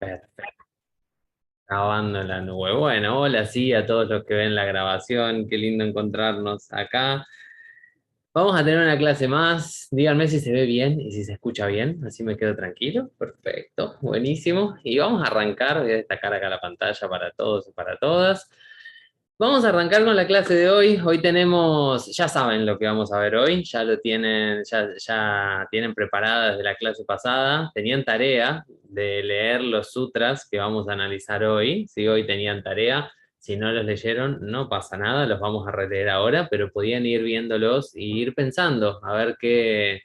Perfecto, grabando en la nube. Bueno, hola sí a todos los que ven la grabación, qué lindo encontrarnos acá. Vamos a tener una clase más, díganme si se ve bien y si se escucha bien, así me quedo tranquilo. Perfecto, buenísimo. Y vamos a arrancar, voy a destacar acá la pantalla para todos y para todas. Vamos a arrancar con la clase de hoy. Hoy tenemos, ya saben lo que vamos a ver hoy, ya lo tienen, ya tienen preparada desde la clase pasada. Tenían tarea de leer los sutras que vamos a analizar hoy. Si hoy tenían tarea, si no los leyeron, no pasa nada, los vamos a releer ahora, pero podían ir viéndolos y ir pensando a ver qué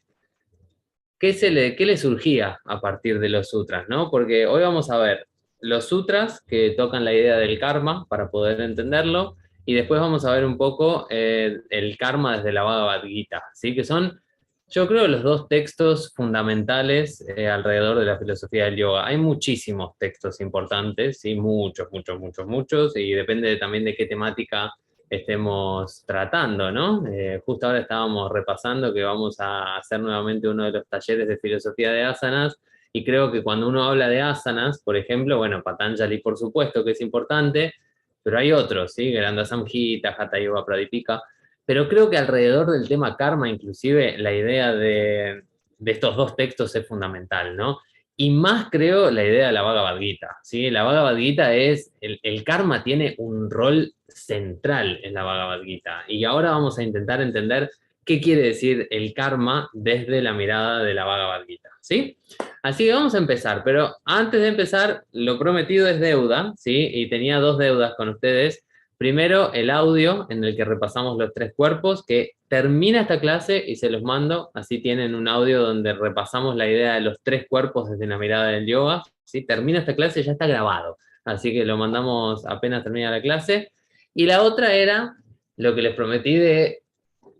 le surgía a partir de los sutras, ¿no? Porque hoy vamos a ver los sutras que tocan la idea del karma para poder entenderlo, y después vamos a ver un poco el karma desde la Bhagavad Gita, ¿sí? Que son, yo creo, los dos textos fundamentales alrededor de la filosofía del yoga. Hay muchísimos textos importantes, ¿sí? Muchos, muchos, muchos, muchos, y depende también de qué temática estemos tratando, ¿no? Justo ahora estábamos repasando que vamos a hacer nuevamente uno de los talleres de filosofía de asanas, y creo que cuando uno habla de asanas, por ejemplo, bueno, Patanjali por supuesto que es importante, pero hay otros, ¿sí? Granda Samhita, Hatha Yoga Pradipika, pero creo que alrededor del tema karma, inclusive, la idea de estos dos textos es fundamental, ¿no? Y más creo la idea de la Bhagavad Gita, ¿sí? La Bhagavad Gita es, el karma tiene un rol central en la Bhagavad Gita. Y ahora vamos a intentar entender qué quiere decir el karma desde la mirada de la Bhagavad Gita, ¿sí? Así que vamos a empezar, pero antes de empezar, lo prometido es deuda, ¿sí? Y tenía dos deudas con ustedes. Primero, el audio en el que repasamos los tres cuerpos, que termina esta clase y se los mando, así tienen un audio donde repasamos la idea de los tres cuerpos desde la mirada del yoga, ¿sí? Termina esta clase y ya está grabado, así que lo mandamos apenas termina la clase. Y la otra era lo que les prometí de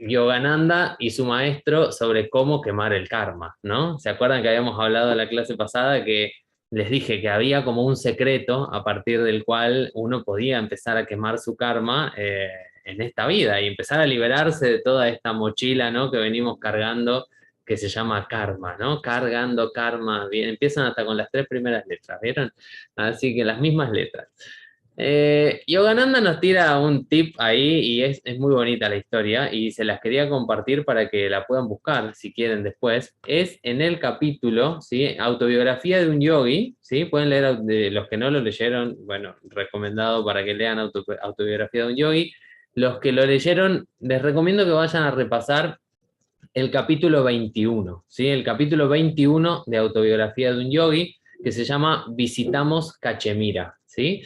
Yogananda y su maestro sobre cómo quemar el karma, ¿no? ¿Se acuerdan que habíamos hablado en la clase pasada que les dije que había como un secreto a partir del cual uno podía empezar a quemar su karma en esta vida y empezar a liberarse de toda esta mochila, ¿no? Que venimos cargando, que se llama karma, ¿no? Cargando karma, bien, empiezan hasta con las tres primeras letras, ¿vieron? Así que las mismas letras. Yogananda nos tira un tip ahí y es muy bonita la historia y se las quería compartir para que la puedan buscar si quieren después. Es en el capítulo, ¿sí? Autobiografía de un yogi, ¿sí? Pueden leer, de los que no lo leyeron, bueno, recomendado para que lean autobiografía de un yogi. Los que lo leyeron, les recomiendo que vayan a repasar el capítulo 21, ¿sí? El capítulo 21 de autobiografía de un yogi que se llama Visitamos Cachemira, ¿sí?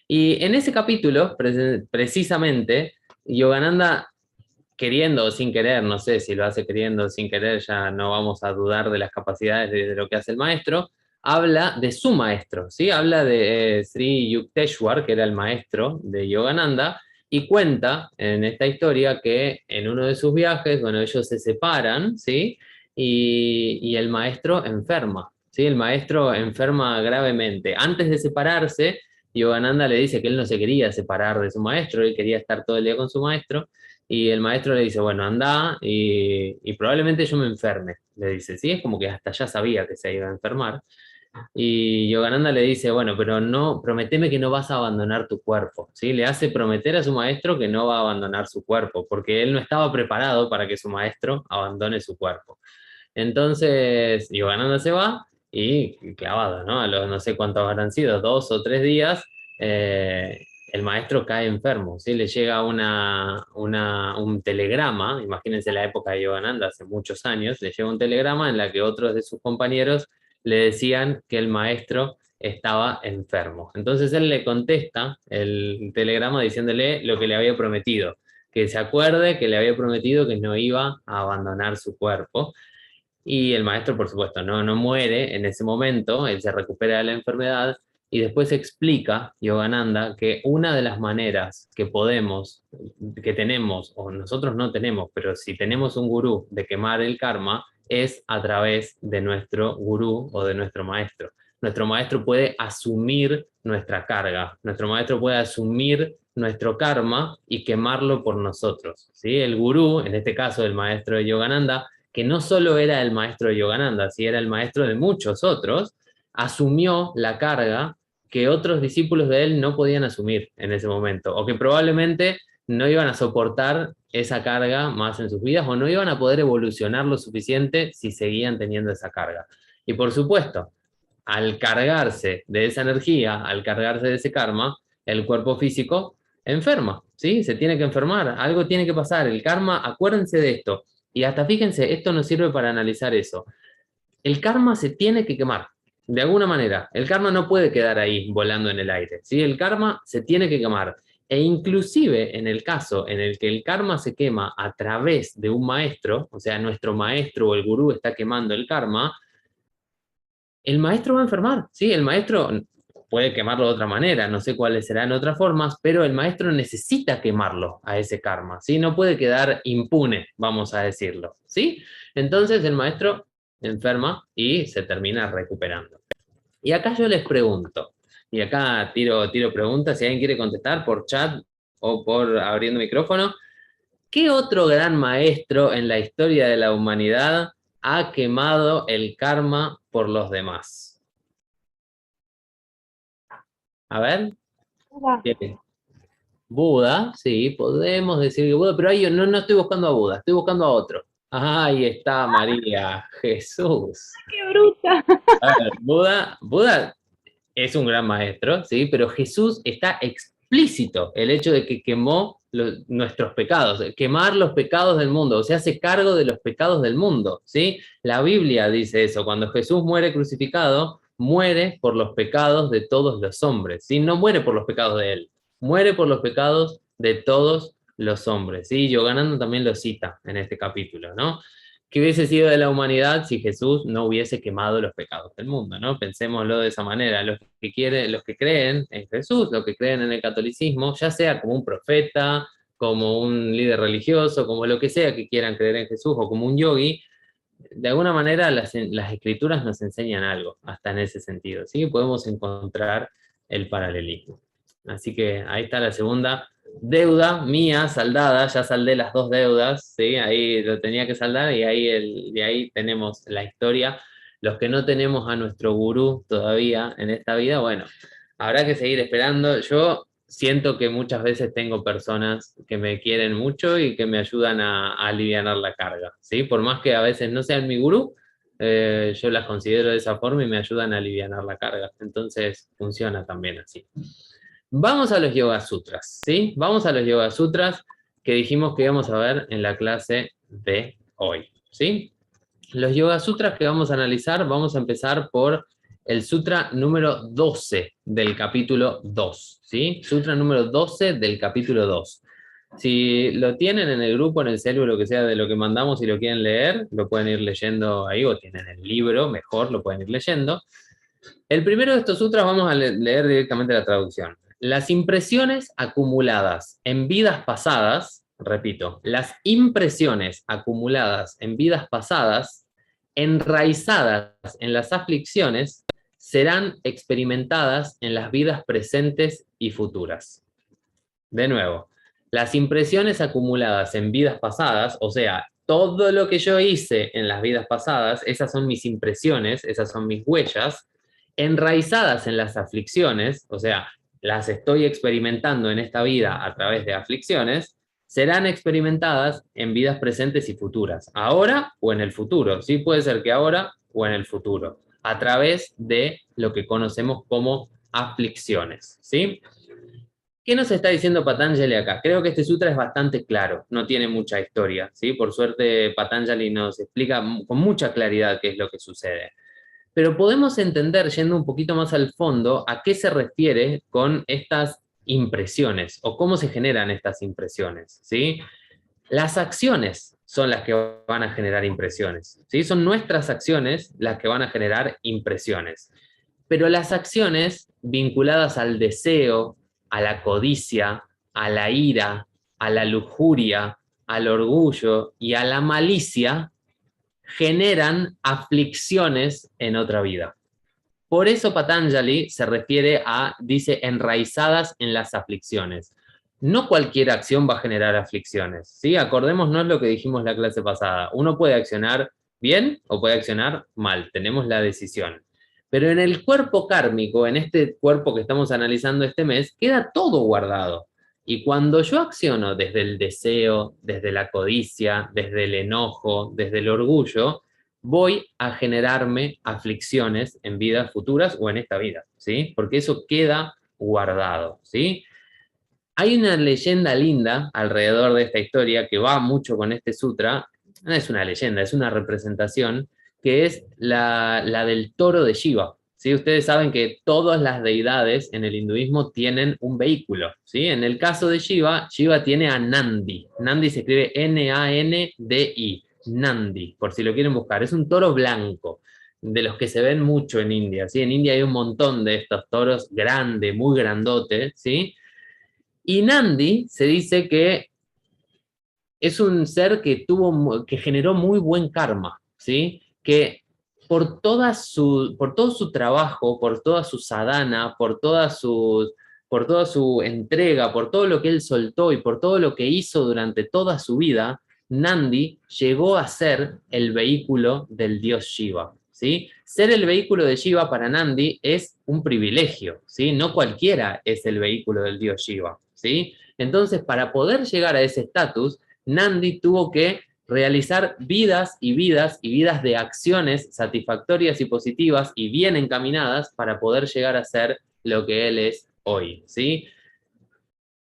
Y en ese capítulo, precisamente, Yogananda, queriendo o sin querer, no sé si lo hace queriendo o sin querer, ya no vamos a dudar de las capacidades de lo que hace el maestro, habla de su maestro, ¿sí? Habla de Sri Yukteswar, que era el maestro de Yogananda, y cuenta en esta historia que en uno de sus viajes, bueno, ellos se separan, ¿sí? Y el maestro enferma, ¿sí? El maestro enferma gravemente. Antes de separarse, Yogananda le dice que él no se quería separar de su maestro, él quería estar todo el día con su maestro, y el maestro le dice, bueno, anda y probablemente yo me enferme, le dice, ¿sí? Es como que hasta ya sabía que se iba a enfermar. Y Yogananda le dice, bueno, pero no, prometeme que no vas a abandonar tu cuerpo, ¿sí? Le hace prometer a su maestro que no va a abandonar su cuerpo, porque él no estaba preparado para que su maestro abandone su cuerpo. Entonces, Yogananda se va y clavado, ¿no? A los no sé cuántos habrán sido, 2 o 3 días, eh, el maestro cae enfermo, ¿sí? Le llega un telegrama, imagínense la época de Yogananda, hace muchos años, le llega un telegrama en la que otros de sus compañeros le decían que el maestro estaba enfermo. Entonces él le contesta el telegrama diciéndole lo que le había prometido, que se acuerde que le había prometido que no iba a abandonar su cuerpo. Y el maestro, por supuesto, no muere en ese momento, él se recupera de la enfermedad y después explica, Yogananda, que una de las maneras que podemos, que tenemos, o nosotros no tenemos, pero si tenemos un gurú de quemar el karma, es a través de nuestro gurú o de nuestro maestro. Nuestro maestro puede asumir nuestra carga, nuestro maestro puede asumir nuestro karma y quemarlo por nosotros, ¿sí? El gurú, en este caso el maestro de Yogananda, que no solo era el maestro de Yogananda, sí era el maestro de muchos otros, asumió la carga que otros discípulos de él no podían asumir en ese momento, o que probablemente no iban a soportar esa carga más en sus vidas, o no iban a poder evolucionar lo suficiente si seguían teniendo esa carga. Y por supuesto, al cargarse de esa energía, al cargarse de ese karma, el cuerpo físico enferma, ¿sí? Se tiene que enfermar, algo tiene que pasar. El karma, acuérdense de esto, y hasta fíjense, esto nos sirve para analizar eso. El karma se tiene que quemar, de alguna manera. El karma no puede quedar ahí volando en el aire, ¿sí? El karma se tiene que quemar. E inclusive en el caso en el que el karma se quema a través de un maestro, o sea, nuestro maestro o el gurú está quemando el karma, el maestro va a enfermar, ¿sí? El maestro puede quemarlo de otra manera, no sé cuáles serán otras formas, pero el maestro necesita quemarlo a ese karma, ¿sí? No puede quedar impune, vamos a decirlo, ¿sí? Entonces el maestro enferma y se termina recuperando. Y acá yo les pregunto, y acá tiro preguntas, si alguien quiere contestar por chat o por abriendo micrófono, ¿qué otro gran maestro en la historia de la humanidad ha quemado el karma por los demás? A ver, Buda. ¿quién? Buda, sí, podemos decir que Buda, pero ahí no estoy buscando a Buda, estoy buscando a otro. Ahí está María, Jesús. ¡Qué bruta! A ver, Buda es un gran maestro, ¿sí? Pero Jesús está explícito el hecho de que quemó nuestros pecados, quemar los pecados del mundo, o sea, hace cargo de los pecados del mundo, ¿sí? La Biblia dice eso, cuando Jesús muere crucificado, muere por los pecados de todos los hombres, ¿sí? No muere por los pecados de él, muere por los pecados de todos los hombres, ¿sí? Yogananda también lo cita en este capítulo, ¿no? ¿Qué hubiese sido de la humanidad si Jesús no hubiese quemado los pecados del mundo, ¿no? Pensémoslo de esa manera. Los que creen en Jesús, los que creen en el catolicismo, ya sea como un profeta, como un líder religioso, como lo que sea que quieran creer en Jesús, o como un yogi, de alguna manera las escrituras nos enseñan algo, hasta en ese sentido, ¿sí? Podemos encontrar el paralelismo. Así que ahí está la segunda deuda mía saldada, ya saldé las dos deudas, ¿sí? Ahí lo tenía que saldar y de ahí tenemos la historia. Los que no tenemos a nuestro gurú todavía en esta vida, bueno, habrá que seguir esperando. Yo siento que muchas veces tengo personas que me quieren mucho y que me ayudan a aliviar la carga, ¿sí? Por más que a veces no sean mi gurú, yo las considero de esa forma y me ayudan a aliviar la carga. Entonces funciona también así. Vamos a los Yoga Sutras, ¿sí? Vamos a los Yoga Sutras que dijimos que íbamos a ver en la clase de hoy, ¿sí? Los Yoga Sutras que vamos a analizar, vamos a empezar por el Sutra número 12 del capítulo 2, ¿sí? Sutra número 12 del capítulo 2. Si lo tienen en el grupo, en el celu, lo que sea de lo que mandamos y lo quieren leer, lo pueden ir leyendo ahí, o tienen el libro, mejor, lo pueden ir leyendo. El primero de estos sutras vamos a leer directamente la traducción. Las impresiones acumuladas en vidas pasadas, repito, las impresiones acumuladas en vidas pasadas, enraizadas en las aflicciones, serán experimentadas en las vidas presentes y futuras. De nuevo, las impresiones acumuladas en vidas pasadas, o sea, todo lo que yo hice en las vidas pasadas, esas son mis impresiones, esas son mis huellas, enraizadas en las aflicciones, o sea, las estoy experimentando en esta vida a través de aflicciones, serán experimentadas en vidas presentes y futuras, ahora o en el futuro, sí puede ser que ahora o en el futuro, a través de lo que conocemos como aflicciones, ¿sí? ¿Qué nos está diciendo Patanjali acá? Creo que este sutra es bastante claro, no tiene mucha historia, ¿sí? Por suerte Patanjali nos explica con mucha claridad qué es lo que sucede. Pero podemos entender, yendo un poquito más al fondo, a qué se refiere con estas impresiones o cómo se generan estas impresiones, ¿sí? Las acciones son las que van a generar impresiones, ¿sí? Son nuestras acciones las que van a generar impresiones. Pero las acciones vinculadas al deseo, a la codicia, a la ira, a la lujuria, al orgullo y a la malicia generan aflicciones en otra vida. Por eso Patanjali se refiere a, dice, enraizadas en las aflicciones. No cualquier acción va a generar aflicciones, ¿sí? Acordémonos lo que dijimos la clase pasada. Uno puede accionar bien o puede accionar mal, tenemos la decisión. Pero en el cuerpo kármico, en este cuerpo que estamos analizando este mes, queda todo guardado. Y cuando yo acciono desde el deseo, desde la codicia, desde el enojo, desde el orgullo, voy a generarme aflicciones en vidas futuras o en esta vida, ¿sí? Porque eso queda guardado, ¿sí? Hay una leyenda linda alrededor de esta historia que va mucho con este sutra. No es una leyenda, es una representación, que es la del toro de Shiva. ¿Sí? Ustedes saben que todas las deidades en el hinduismo tienen un vehículo. ¿Sí? En el caso de Shiva, Shiva tiene a Nandi. Nandi se escribe Nandi, Nandi, por si lo quieren buscar. Es un toro blanco, de los que se ven mucho en India. ¿Sí? En India hay un montón de estos toros grandes, muy grandotes, ¿sí? Y Nandi se dice que es un ser que generó muy buen karma, ¿sí? Que por todo su trabajo, por toda su sadhana, por toda su entrega, por todo lo que él soltó y por todo lo que hizo durante toda su vida, Nandi llegó a ser el vehículo del dios Shiva, ¿sí? Ser el vehículo de Shiva para Nandi es un privilegio, ¿sí? No cualquiera es el vehículo del dios Shiva, ¿sí? Entonces, para poder llegar a ese estatus, Nandi tuvo que realizar vidas y vidas y vidas de acciones satisfactorias y positivas y bien encaminadas para poder llegar a ser lo que él es hoy, ¿sí?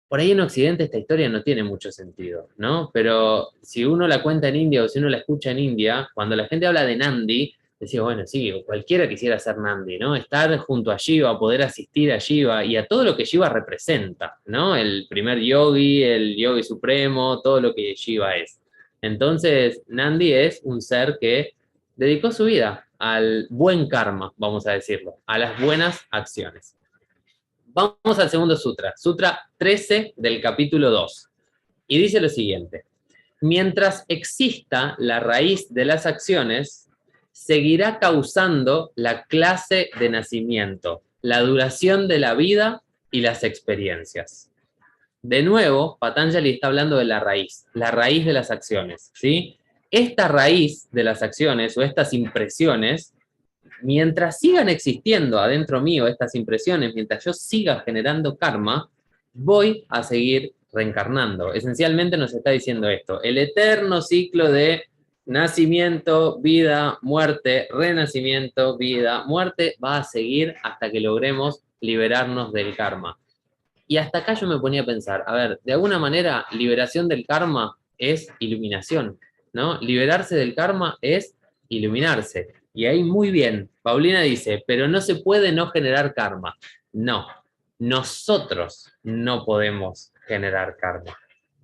Por ahí en Occidente esta historia no tiene mucho sentido, ¿no? Pero si uno la cuenta en India o si uno la escucha en India, cuando la gente habla de Nandi, decía, bueno, sí, cualquiera quisiera ser Nandi, ¿no? Estar junto a Shiva, poder asistir a Shiva y a todo lo que Shiva representa, ¿no? El primer el yogi supremo, todo lo que Shiva es. Entonces, Nandi es un ser que dedicó su vida al buen karma, vamos a decirlo, a las buenas acciones. Vamos al segundo sutra, Sutra 13 del capítulo 2. Y dice lo siguiente: mientras exista la raíz de las acciones, seguirá causando la clase de nacimiento, la duración de la vida y las experiencias. De nuevo, Patanjali está hablando de la raíz de las acciones, ¿sí? Esta raíz de las acciones o estas impresiones, mientras sigan existiendo adentro mío estas impresiones, mientras yo siga generando karma, voy a seguir reencarnando. Esencialmente nos está diciendo esto: el eterno ciclo de nacimiento, vida, muerte, renacimiento, vida, muerte, va a seguir hasta que logremos liberarnos del karma. Y hasta acá yo me ponía a pensar, a ver, de alguna manera, liberación del karma es iluminación, ¿no? Liberarse del karma es iluminarse. Y ahí muy bien, Paulina dice, pero no se puede no generar karma. No, nosotros no podemos generar karma.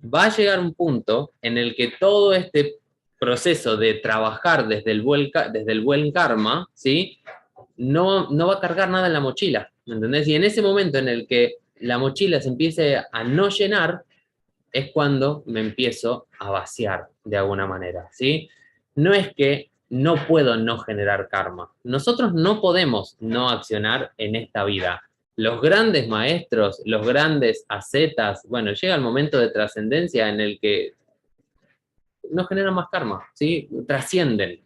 Va a llegar un punto en el que todo este proceso de trabajar desde el buen karma, ¿sí? No va a cargar nada en la mochila, ¿me entendés? Y en ese momento en el que la mochila se empiece a no llenar, es cuando me empiezo a vaciar de alguna manera, ¿sí? No es que no puedo no generar karma. Nosotros no podemos no accionar en esta vida. Los grandes maestros, los grandes ascetas, bueno, llega el momento de trascendencia en el que no generan más karma, ¿sí? Trascienden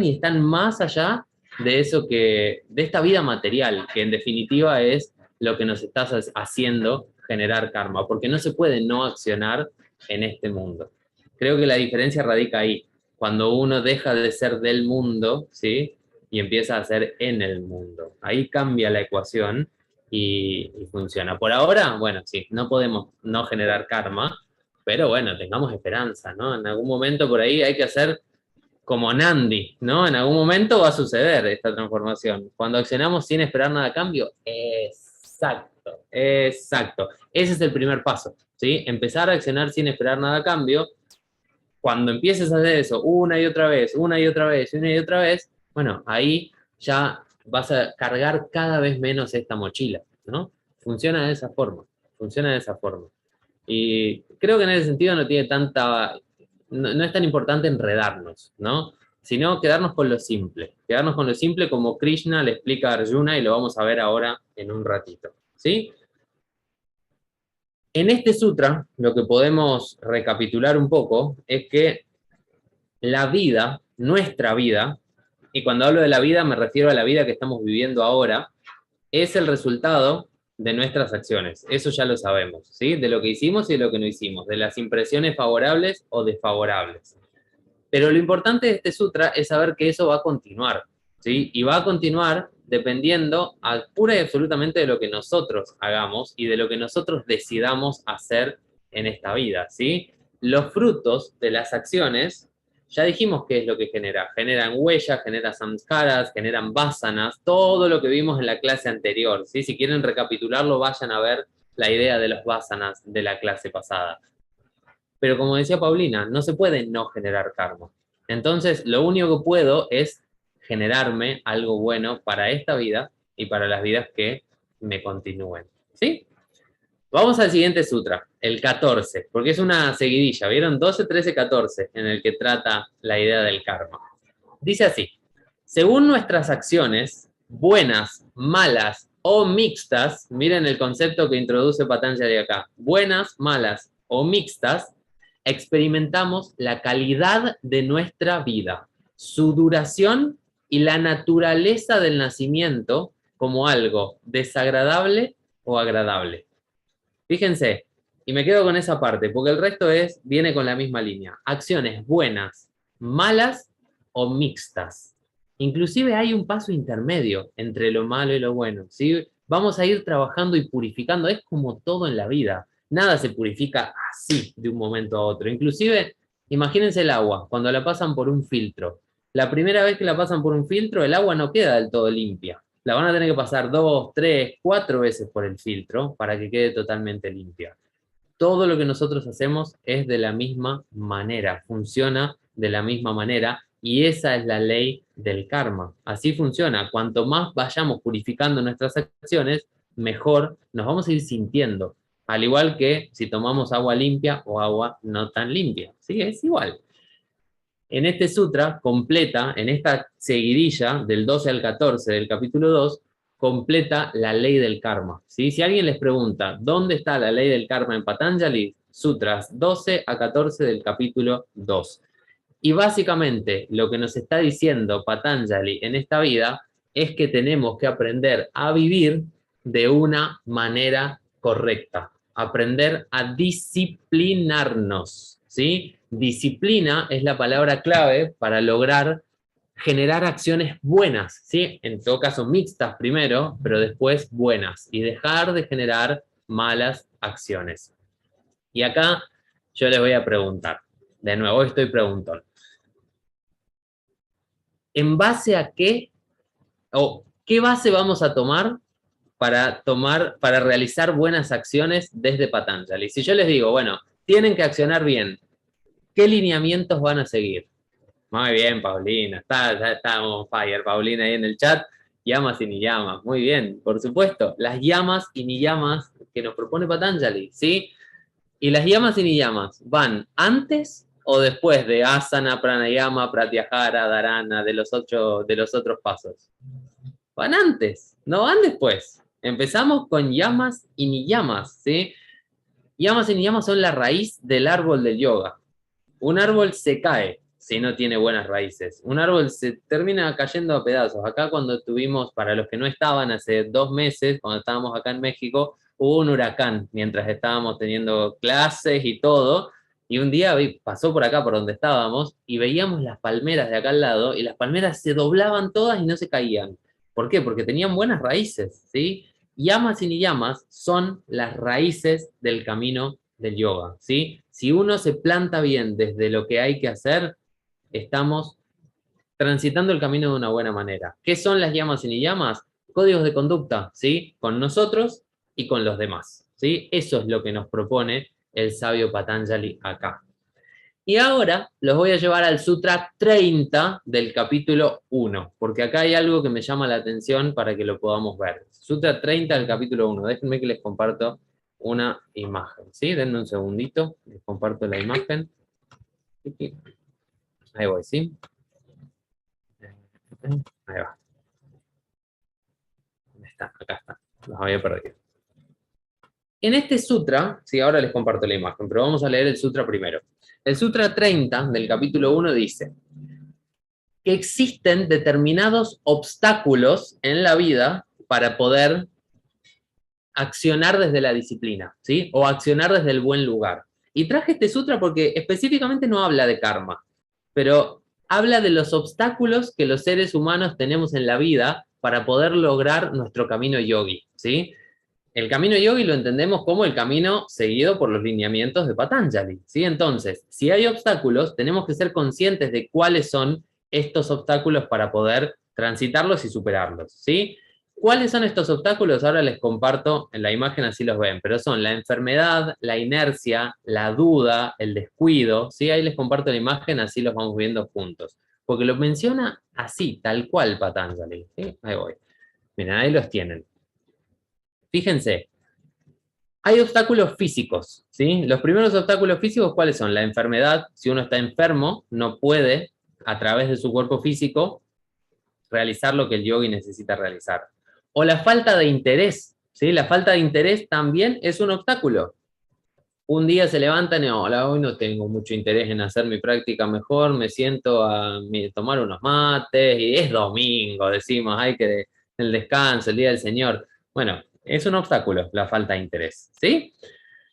y están más allá de eso de esta vida material, que en definitiva es lo que nos está haciendo generar karma, porque no se puede no accionar en este mundo. Creo que la diferencia radica ahí, cuando uno deja de ser del mundo, ¿sí? Y empieza a ser en el mundo. Ahí cambia la ecuación y funciona. Por ahora, bueno, sí, no podemos no generar karma, pero bueno, tengamos esperanza, ¿no? En algún momento por ahí hay que hacer como Nandi, ¿no? En algún momento va a suceder esta transformación. Cuando accionamos sin esperar nada a cambio, exacto, exacto. Ese es el primer paso, ¿sí? Empezar a accionar sin esperar nada a cambio. Cuando empieces a hacer eso una y otra vez, una y otra vez, una y otra vez, bueno, ahí ya vas a cargar cada vez menos esta mochila, ¿no? Funciona de esa forma, funciona de esa forma. Y creo que en ese sentido no tiene no es tan importante enredarnos, ¿no? Sino quedarnos con lo simple. Quedarnos con lo simple como Krishna le explica a Arjuna y lo vamos a ver ahora en un ratito, ¿sí? En este sutra, lo que podemos recapitular un poco es que la vida, nuestra vida, y cuando hablo de la vida me refiero a la vida que estamos viviendo ahora, es el resultado de nuestras acciones. Eso ya lo sabemos, ¿sí? De lo que hicimos y de lo que no hicimos, de las impresiones favorables o desfavorables. Pero lo importante de este sutra es saber que eso va a continuar, ¿sí? Y va a continuar dependiendo pura y absolutamente de lo que nosotros hagamos y de lo que nosotros decidamos hacer en esta vida, ¿sí? Los frutos de las acciones, ya dijimos qué es lo que genera. Generan huellas, generan samskaras, generan vasanas, todo lo que vimos en la clase anterior, ¿sí? Si quieren recapitularlo, vayan a ver la idea de los vasanas de la clase pasada. Pero como decía Paulina, no se puede no generar karma. Entonces, lo único que puedo es generarme algo bueno para esta vida y para las vidas que me continúen. ¿Sí? Vamos al siguiente sutra, el 14, porque es una seguidilla, ¿vieron? 12, 13, 14, en el que trata la idea del karma. Dice así, según nuestras acciones, buenas, malas o mixtas, miren el concepto que introduce Patanjali acá, buenas, malas o mixtas, experimentamos la calidad de nuestra vida, su duración y la naturaleza del nacimiento como algo desagradable o agradable. Fíjense, y me quedo con esa parte, porque el resto viene con la misma línea. Acciones buenas, malas o mixtas. Inclusive hay un paso intermedio entre lo malo y lo bueno, ¿sí? Vamos a ir trabajando y purificando, es como todo en la vida. Nada se purifica así de un momento a otro. Inclusive, imagínense el agua, cuando la pasan por un filtro. La primera vez que la pasan por un filtro, el agua no queda del todo limpia. La van a tener que pasar 2, 3, 4 veces por el filtro para que quede totalmente limpia. Todo lo que nosotros hacemos es de la misma manera, funciona de la misma manera y esa es la ley del karma. Así funciona. Cuanto más vayamos purificando nuestras acciones, mejor nos vamos a ir sintiendo. Al igual que si tomamos agua limpia o agua no tan limpia. ¿Sí? Es igual. En este sutra completa, en esta seguidilla del 12 al 14 del capítulo 2, completa la ley del karma. ¿Sí? Si alguien les pregunta, ¿dónde está la ley del karma en Patanjali? Sutras 12 a 14 del capítulo 2. Y básicamente lo que nos está diciendo Patanjali en esta vida es que tenemos que aprender a vivir de una manera correcta, aprender a disciplinarnos, ¿sí? Disciplina es la palabra clave para lograr generar acciones buenas, ¿sí? En todo caso mixtas primero, pero después buenas, y dejar de generar malas acciones. Y acá yo les voy a preguntar, de nuevo estoy preguntando, ¿en base a qué o qué base vamos a para realizar buenas acciones desde Patanjali? Si yo les digo, bueno, tienen que accionar bien, ¿qué lineamientos van a seguir? Muy bien, Paulina, ya estamos on fire, Paulina ahí en el chat, llamas y niyamas, muy bien, por supuesto, las llamas y niyamas que nos propone Patanjali, ¿sí? Y las yamas y niyamas van antes o después de asana, pranayama, pratyahara, dharana, de los otros pasos. Van antes, no van después. Empezamos con yamas y niyamas, ¿sí? Yamas y niyamas son la raíz del árbol del yoga. Un árbol se cae si no tiene buenas raíces. Un árbol se termina cayendo a pedazos. Acá cuando estuvimos, para los que no estaban hace 2 meses, cuando estábamos acá en México, hubo un huracán mientras estábamos teniendo clases y todo. Y un día pasó por acá, por donde estábamos, y veíamos las palmeras de acá al lado, y las palmeras se doblaban todas y no se caían. ¿Por qué? Porque tenían buenas raíces, ¿sí? Yamas y niyamas son las raíces del camino del yoga, ¿sí? Si uno se planta bien desde lo que hay que hacer, estamos transitando el camino de una buena manera. ¿Qué son las yamas y niyamas? Códigos de conducta, ¿sí? Con nosotros y con los demás, ¿sí? Eso es lo que nos propone el sabio Patanjali acá. Y ahora los voy a llevar al Sutra 30 del capítulo 1, porque acá hay algo que me llama la atención para que lo podamos ver. Sutra 30 del capítulo 1. Déjenme que les comparto una imagen, ¿sí? Denme un segundito, les comparto la imagen. Ahí voy, ¿sí? Ahí va. ¿Dónde está? Acá está. Los había perdido. En este sutra, sí, ahora les comparto la imagen, pero vamos a leer el sutra primero. El Sutra 30 del capítulo 1 dice: que existen determinados obstáculos en la vida para poder accionar desde la disciplina, ¿sí? O accionar desde el buen lugar. Y traje este sutra porque específicamente no habla de karma, pero habla de los obstáculos que los seres humanos tenemos en la vida para poder lograr nuestro camino yogi, ¿sí? El camino yogi lo entendemos como el camino seguido por los lineamientos de Patanjali, ¿sí? Entonces, si hay obstáculos, tenemos que ser conscientes de cuáles son estos obstáculos para poder transitarlos y superarlos, ¿sí? ¿Cuáles son estos obstáculos? Ahora les comparto en la imagen, así los ven, pero son la enfermedad, la inercia, la duda, el descuido, ¿sí? Ahí les comparto la imagen, así los vamos viendo juntos, porque lo menciona así, tal cual Patanjali, ¿sí? Ahí voy. Miren, ahí los tienen. Fíjense, hay obstáculos físicos, ¿sí? Los primeros obstáculos físicos, ¿cuáles son? La enfermedad, si uno está enfermo, no puede, a través de su cuerpo físico, realizar lo que el yogi necesita realizar. O la falta de interés, ¿sí? La falta de interés también es un obstáculo. Un día se levantan y, hola, hoy no tengo mucho interés en hacer mi práctica mejor, me siento a tomar unos mates, y es domingo, decimos, hay que el descanso, el día del Señor. Bueno, es un obstáculo la falta de interés, ¿sí?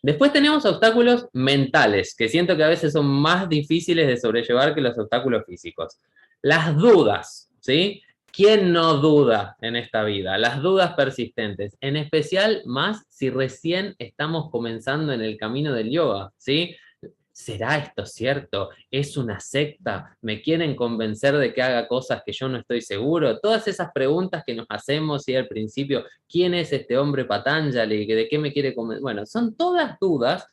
Después tenemos obstáculos mentales, que siento que a veces son más difíciles de sobrellevar que los obstáculos físicos. Las dudas, ¿sí? ¿Quién no duda en esta vida? Las dudas persistentes, en especial más si recién estamos comenzando en el camino del yoga, ¿sí? ¿Será esto cierto? ¿Es una secta? ¿Me quieren convencer de que haga cosas que yo no estoy seguro? Todas esas preguntas que nos hacemos y al principio, ¿quién es este hombre Patanjali? ¿De qué me quiere convencer? Bueno, son todas dudas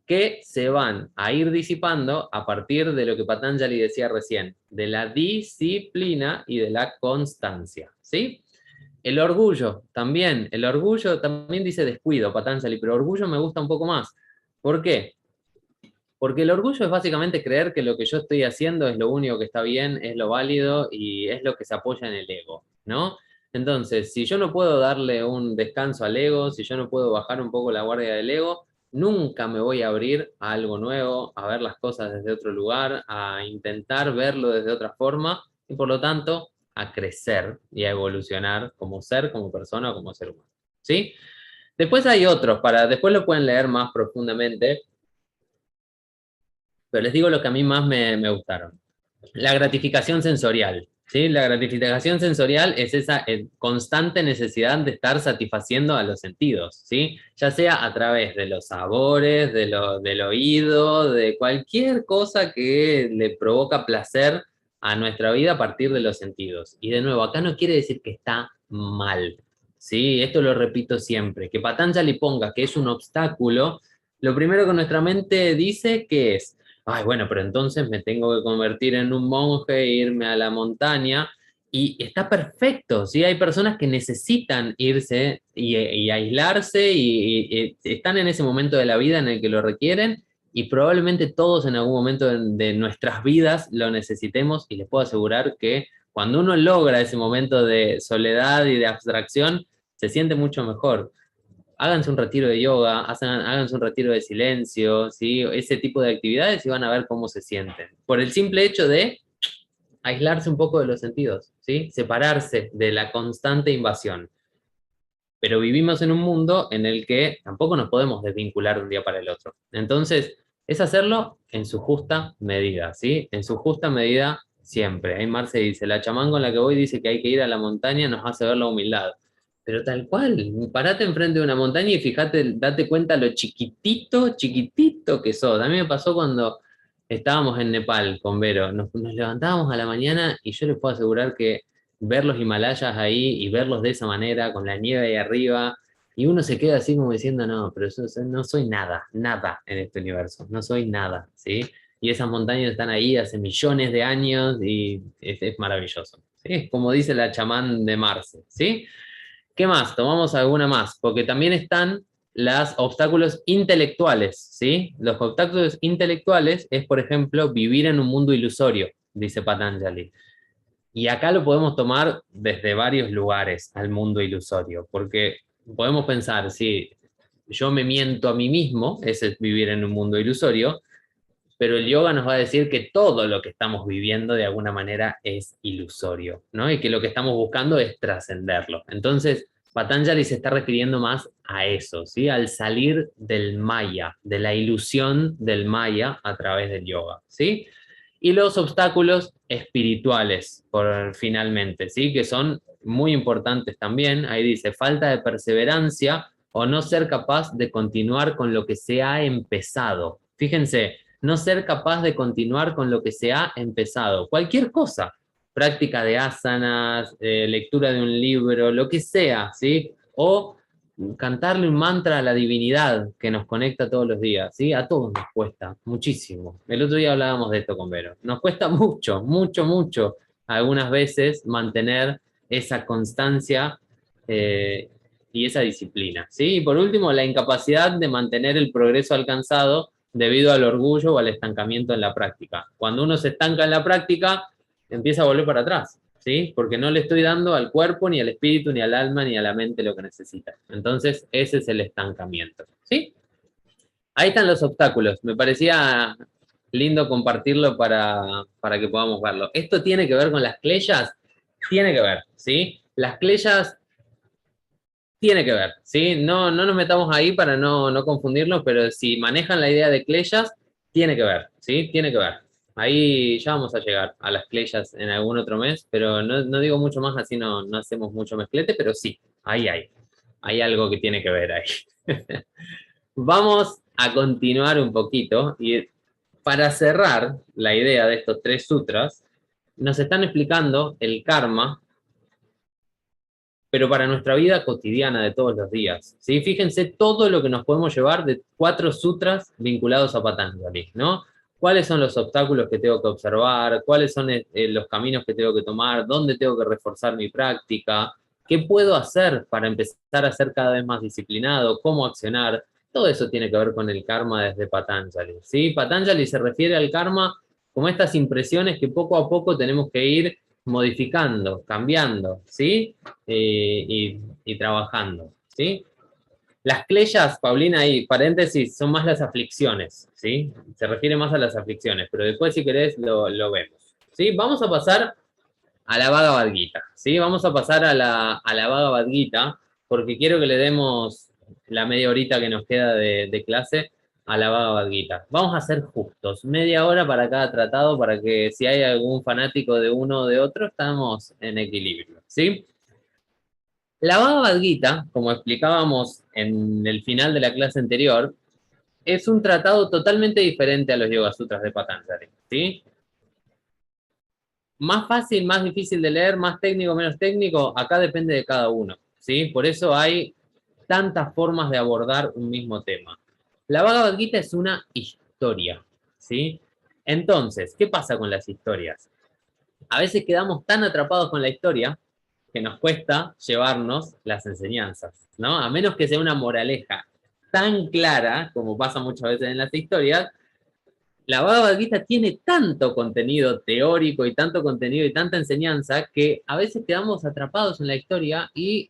que se van a ir disipando a partir de lo que Patanjali decía recién, de la disciplina y de la constancia, ¿sí? El orgullo también dice descuido, Patanjali, pero orgullo me gusta un poco más. ¿Por qué? Porque el orgullo es básicamente creer que lo que yo estoy haciendo es lo único que está bien, es lo válido y es lo que se apoya en el ego, ¿no? Entonces, si yo no puedo darle un descanso al ego, si yo no puedo bajar un poco la guardia del ego, nunca me voy a abrir a algo nuevo, a ver las cosas desde otro lugar, a intentar verlo desde otra forma y por lo tanto a crecer y a evolucionar como ser, como persona, como ser humano, ¿sí? Después hay otros, después lo pueden leer más profundamente, pero les digo lo que a mí más me gustaron. La gratificación sensorial, ¿sí? La gratificación sensorial es esa constante necesidad de estar satisfaciendo a los sentidos, ¿sí? Ya sea a través de los sabores, del oído, de cualquier cosa que le provoca placer a nuestra vida a partir de los sentidos. Y de nuevo, acá no quiere decir que está mal, ¿sí? Esto lo repito siempre, que Patanjali ponga que es un obstáculo, lo primero que nuestra mente dice que es, ay, bueno, pero entonces me tengo que convertir en un monje e irme a la montaña. Y está perfecto, ¿sí? Hay personas que necesitan irse y aislarse y están en ese momento de la vida en el que lo requieren y probablemente todos en algún momento de nuestras vidas lo necesitemos y les puedo asegurar que cuando uno logra ese momento de soledad y de abstracción, se siente mucho mejor. Háganse un retiro de yoga, háganse un retiro de silencio, ¿sí? Ese tipo de actividades y van a ver cómo se sienten. Por el simple hecho de aislarse un poco de los sentidos, ¿sí? Separarse de la constante invasión. Pero vivimos en un mundo en el que tampoco nos podemos desvincular de un día para el otro. Entonces, es hacerlo en su justa medida, ¿sí? En su justa medida siempre. Ahí Marce dice, la chamán con la que voy dice que hay que ir a la montaña, nos hace ver la humildad. Pero tal cual, parate enfrente de una montaña y fíjate, date cuenta lo chiquitito, chiquitito que sos. A mí me pasó cuando estábamos en Nepal con Vero, nos levantábamos a la mañana y yo les puedo asegurar que ver los Himalayas ahí y verlos de esa manera, con la nieve ahí arriba, y uno se queda así como diciendo, no, pero no soy nada, nada en este universo, no soy nada, ¿sí? Y esas montañas están ahí hace millones de años y es maravilloso, ¿sí? Es como dice la chamán de Marce, ¿sí? ¿Qué más? Tomamos alguna más, porque también están los obstáculos intelectuales, ¿sí? Los obstáculos intelectuales es, por ejemplo, vivir en un mundo ilusorio, dice Patanjali. Y acá lo podemos tomar desde varios lugares al mundo ilusorio, porque podemos pensar, si yo me miento a mí mismo, ese es vivir en un mundo ilusorio, pero el yoga nos va a decir que todo lo que estamos viviendo de alguna manera es ilusorio, ¿no? Y que lo que estamos buscando es trascenderlo. Entonces, Patanjali se está refiriendo más a eso, ¿sí? Al salir del maya, de la ilusión del maya a través del yoga, ¿sí? Y los obstáculos espirituales, finalmente, ¿sí? Que son muy importantes también. Ahí dice, falta de perseverancia o no ser capaz de continuar con lo que se ha empezado. Fíjense, no ser capaz de continuar con lo que se ha empezado. Cualquier cosa, práctica de asanas, lectura de un libro, lo que sea, ¿sí? O cantarle un mantra a la divinidad que nos conecta todos los días, ¿sí? A todos nos cuesta muchísimo. El otro día hablábamos de esto con Vero. Nos cuesta mucho, mucho, mucho, algunas veces mantener esa constancia y esa disciplina, ¿sí? Y por último, la incapacidad de mantener el progreso alcanzado debido al orgullo o al estancamiento en la práctica. Cuando uno se estanca en la práctica, empieza a volver para atrás, ¿sí? Porque no le estoy dando al cuerpo, ni al espíritu, ni al alma, ni a la mente lo que necesita. Entonces, ese es el estancamiento, ¿sí? Ahí están los obstáculos. Me parecía lindo compartirlo para que podamos verlo. ¿Esto tiene que ver con las cleyas? Tiene que ver, ¿sí? Las cleyas tiene que ver, ¿sí? No, no nos metamos ahí para no confundirnos, pero si manejan la idea de cleyas, tiene que ver, ¿sí? Tiene que ver. Ahí ya vamos a llegar a las cleyas en algún otro mes, pero no digo mucho más, así no hacemos mucho mezclete, pero sí, ahí hay. Hay algo que tiene que ver ahí. Vamos a continuar un poquito y para cerrar la idea de estos tres sutras, nos están explicando el karma, pero para nuestra vida cotidiana de todos los días, ¿sí? Fíjense todo lo que nos podemos llevar de 4 sutras vinculados a Patanjali, ¿no? ¿Cuáles son los obstáculos que tengo que observar? ¿Cuáles son los caminos que tengo que tomar? ¿Dónde tengo que reforzar mi práctica? ¿Qué puedo hacer para empezar a ser cada vez más disciplinado? ¿Cómo accionar? Todo eso tiene que ver con el karma desde Patanjali, ¿sí? Patanjali se refiere al karma como estas impresiones que poco a poco tenemos que ir modificando, cambiando, ¿sí? Y trabajando, ¿sí? Las cleyas, Paulina, ahí, paréntesis, son más las aflicciones, ¿sí? Se refiere más a las aflicciones, pero después, si querés, lo vemos, ¿sí? Vamos a pasar a la Bhagavad Gita, ¿sí? Vamos a pasar a la Bhagavad Gita, porque quiero que le demos la media horita que nos queda de clase a la Bhagavad Gita. Vamos a ser justos, media hora para cada tratado, para que si hay algún fanático de uno o de otro, estamos en equilibrio, ¿sí? La Bhagavad Gita, como explicábamos en el final de la clase anterior, es un tratado totalmente diferente a los Yoga Sutras de Patanjali, ¿sí? Más fácil, más difícil de leer, más técnico, menos técnico, acá depende de cada uno, ¿sí? Por eso hay tantas formas de abordar un mismo tema. La Bhagavad Gita es una historia, ¿sí? Entonces, ¿qué pasa con las historias? A veces quedamos tan atrapados con la historia que nos cuesta llevarnos las enseñanzas, ¿no? A menos que sea una moraleja tan clara, como pasa muchas veces en las historias, la Bhagavad Gita tiene tanto contenido teórico y tanto contenido y tanta enseñanza que a veces quedamos atrapados en la historia y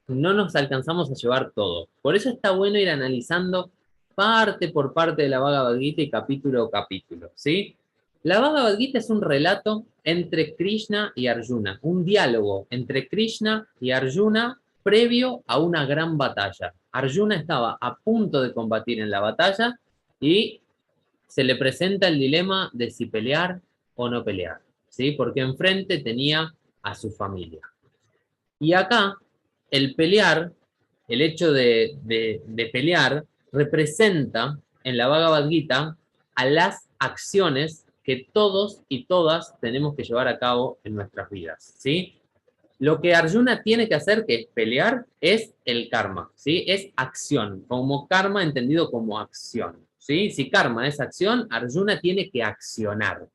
no nos alcanzamos a llevar todo. Por eso está bueno ir analizando parte por parte de la Bhagavad Gita y capítulo a capítulo, ¿sí? La Bhagavad Gita es un relato entre Krishna y Arjuna, un diálogo entre Krishna y Arjuna previo a una gran batalla. Arjuna estaba a punto de combatir en la batalla y se le presenta el dilema de si pelear o no pelear, ¿sí? Porque enfrente tenía a su familia. Y acá, el pelear, el hecho de pelear, representa en la Bhagavad Gita a las acciones que todos y todas tenemos que llevar a cabo en nuestras vidas, ¿sí? Lo que Arjuna tiene que hacer, que es pelear, es el karma, ¿sí? Es acción, como karma entendido como acción, ¿sí? Si karma es acción, Arjuna tiene que accionar.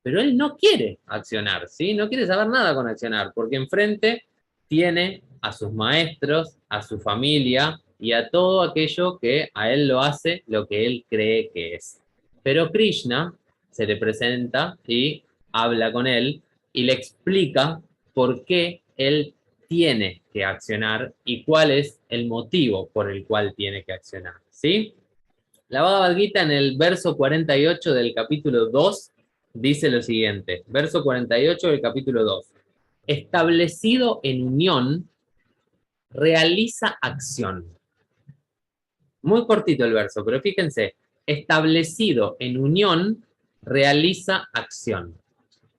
Pero él no quiere accionar, ¿sí? No quiere saber nada con accionar, porque enfrente tiene a sus maestros, a su familia y a todo aquello que a él lo hace lo que él cree que es. Pero Krishna se le presenta y habla con él y le explica por qué él tiene que accionar y cuál es el motivo por el cual tiene que accionar, ¿sí? La Bhagavad Gita en el verso 48 del capítulo 2 dice lo siguiente, verso 48 del capítulo 2. Establecido en unión, realiza acción. Muy cortito el verso, pero fíjense, establecido en unión, realiza acción.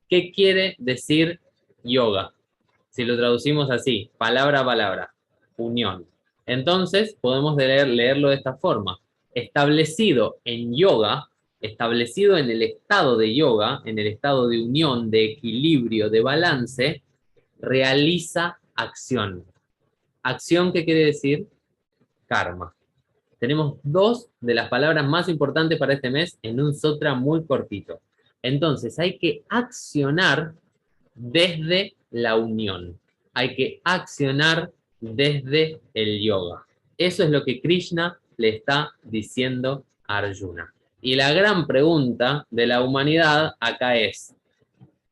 ¿Qué quiere decir yoga? Si lo traducimos así, palabra a palabra, unión. Entonces, podemos leerlo de esta forma. Establecido en yoga, establecido en el estado de yoga, en el estado de unión, de equilibrio, de balance, realiza acción. ¿Acción qué quiere decir? Karma. Tenemos dos de las palabras más importantes para este mes en un sutra muy cortito. Entonces, hay que accionar desde la unión. Hay que accionar desde el yoga. Eso es lo que Krishna le está diciendo a Arjuna. Y la gran pregunta de la humanidad acá es,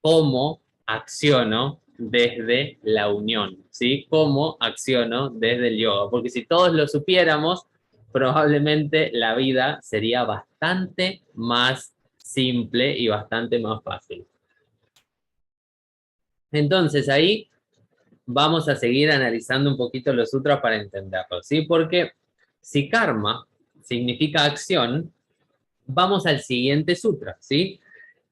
¿cómo acciono desde la unión? ¿Sí? ¿Cómo acciono desde el yoga? Porque si todos lo supiéramos, probablemente la vida sería bastante más simple y bastante más fácil. Entonces ahí vamos a seguir analizando un poquito los sutras para entenderlo, ¿sí? Porque si karma significa acción, vamos al siguiente sutra, ¿sí?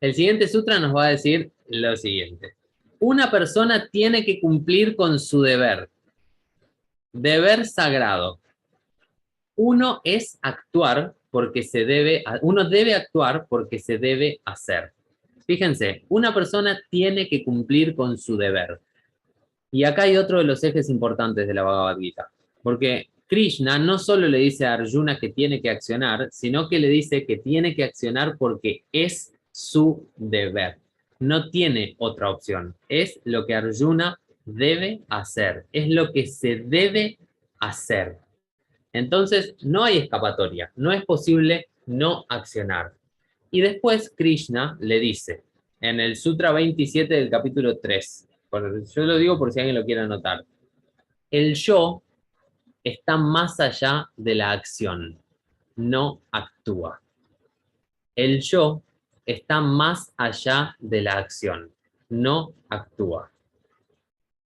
El siguiente sutra nos va a decir lo siguiente. Una persona tiene que cumplir con su deber, deber sagrado. Uno es actuar porque se debe, uno debe actuar porque se debe hacer. Fíjense, una persona tiene que cumplir con su deber. Y acá hay otro de los ejes importantes de la Bhagavad Gita, porque Krishna no solo le dice a Arjuna que tiene que accionar, sino que le dice que tiene que accionar porque es su deber. No tiene otra opción. Es lo que Arjuna debe hacer. Es lo que se debe hacer. Entonces, no hay escapatoria. No es posible no accionar. Y después Krishna le dice, en el Sutra 27 del capítulo 3, yo lo digo por si alguien lo quiere anotar, el yo está más allá de la acción, no actúa. El yo está más allá de la acción, no actúa.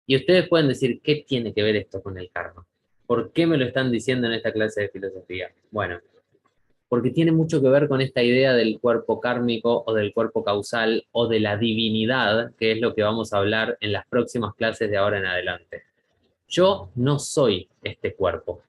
Y ustedes pueden decir, ¿qué tiene que ver esto con el karma? ¿Por qué me lo están diciendo en esta clase de filosofía? Bueno, porque tiene mucho que ver con esta idea del cuerpo kármico o del cuerpo causal o de la divinidad, que es lo que vamos a hablar en las próximas clases de ahora en adelante. Yo no soy este cuerpo.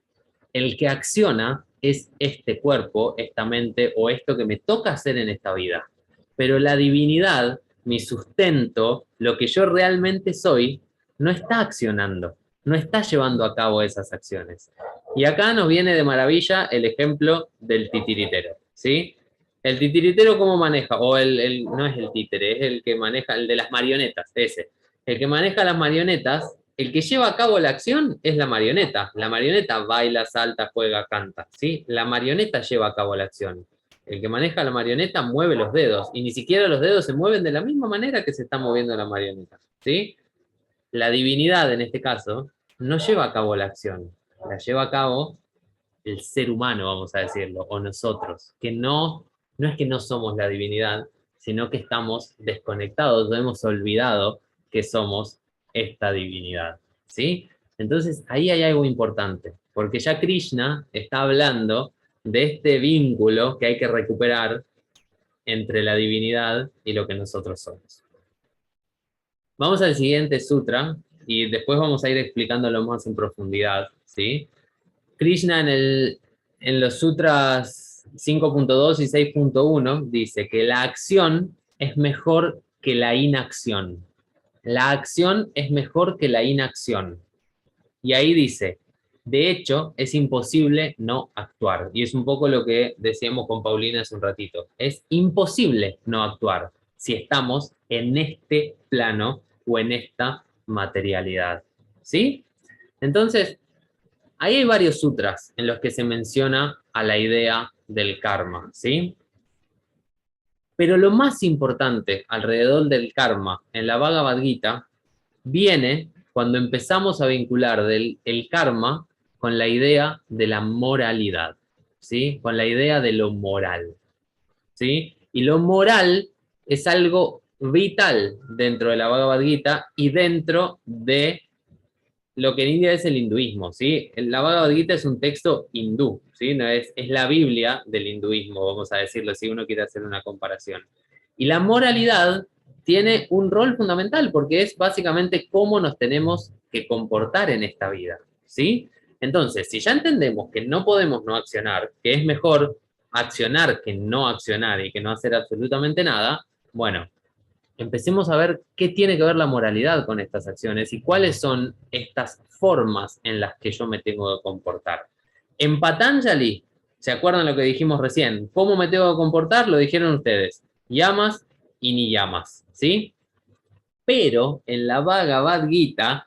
El que acciona es este cuerpo, esta mente o esto que me toca hacer en esta vida. Pero la divinidad, mi sustento, lo que yo realmente soy, no está accionando, no está llevando a cabo esas acciones. Y acá nos viene de maravilla el ejemplo del titiritero, ¿sí? El titiritero, ¿cómo maneja? O no es el títere, es el que maneja, el de las marionetas, ese. El que maneja las marionetas, el que lleva a cabo la acción es la marioneta. La marioneta baila, salta, juega, canta, ¿sí? La marioneta lleva a cabo la acción. El que maneja la marioneta mueve los dedos, y ni siquiera los dedos se mueven de la misma manera que se está moviendo la marioneta, ¿sí? La divinidad, en este caso, no lleva a cabo la acción, la lleva a cabo el ser humano, vamos a decirlo, o nosotros, que no es que no somos la divinidad, sino que estamos desconectados, o hemos olvidado que somos esta divinidad, ¿sí? Entonces, ahí hay algo importante, porque ya Krishna está hablando de este vínculo que hay que recuperar entre la divinidad y lo que nosotros somos. Vamos al siguiente sutra y después vamos a ir explicándolo más en profundidad, ¿sí? Krishna en los sutras 5.2 y 6.1 dice que la acción es mejor que la inacción. La acción es mejor que la inacción. Y ahí dice, de hecho, es imposible no actuar. Y es un poco lo que decíamos con Paulina hace un ratito. Es imposible no actuar si estamos en este plano o en esta materialidad. ¿Sí? Entonces, ahí hay varios sutras en los que se menciona a la idea del karma, ¿sí? Pero lo más importante alrededor del karma en la Bhagavad Gita viene cuando empezamos a vincular el karma con la idea de la moralidad. ¿sí? Con la idea de lo moral, ¿sí? Y lo moral es algo vital dentro de la Bhagavad Gita y dentro de lo que en India es el hinduismo, ¿sí? La Bhagavad Gita es un texto hindú, ¿sí? No es la Biblia del hinduismo, vamos a decirlo, si uno quiere hacer una comparación. Y la moralidad tiene un rol fundamental porque es básicamente cómo nos tenemos que comportar en esta vida, ¿sí? Entonces, si ya entendemos que no podemos no accionar, que es mejor accionar que no accionar y que no hacer absolutamente nada, bueno, empecemos a ver qué tiene que ver la moralidad con estas acciones y cuáles son estas formas en las que yo me tengo que comportar. En Patanjali, ¿se acuerdan lo que dijimos recién? ¿Cómo me tengo que comportar? Lo dijeron ustedes. Yamas y niyamas, ¿sí? Pero en la Bhagavad Gita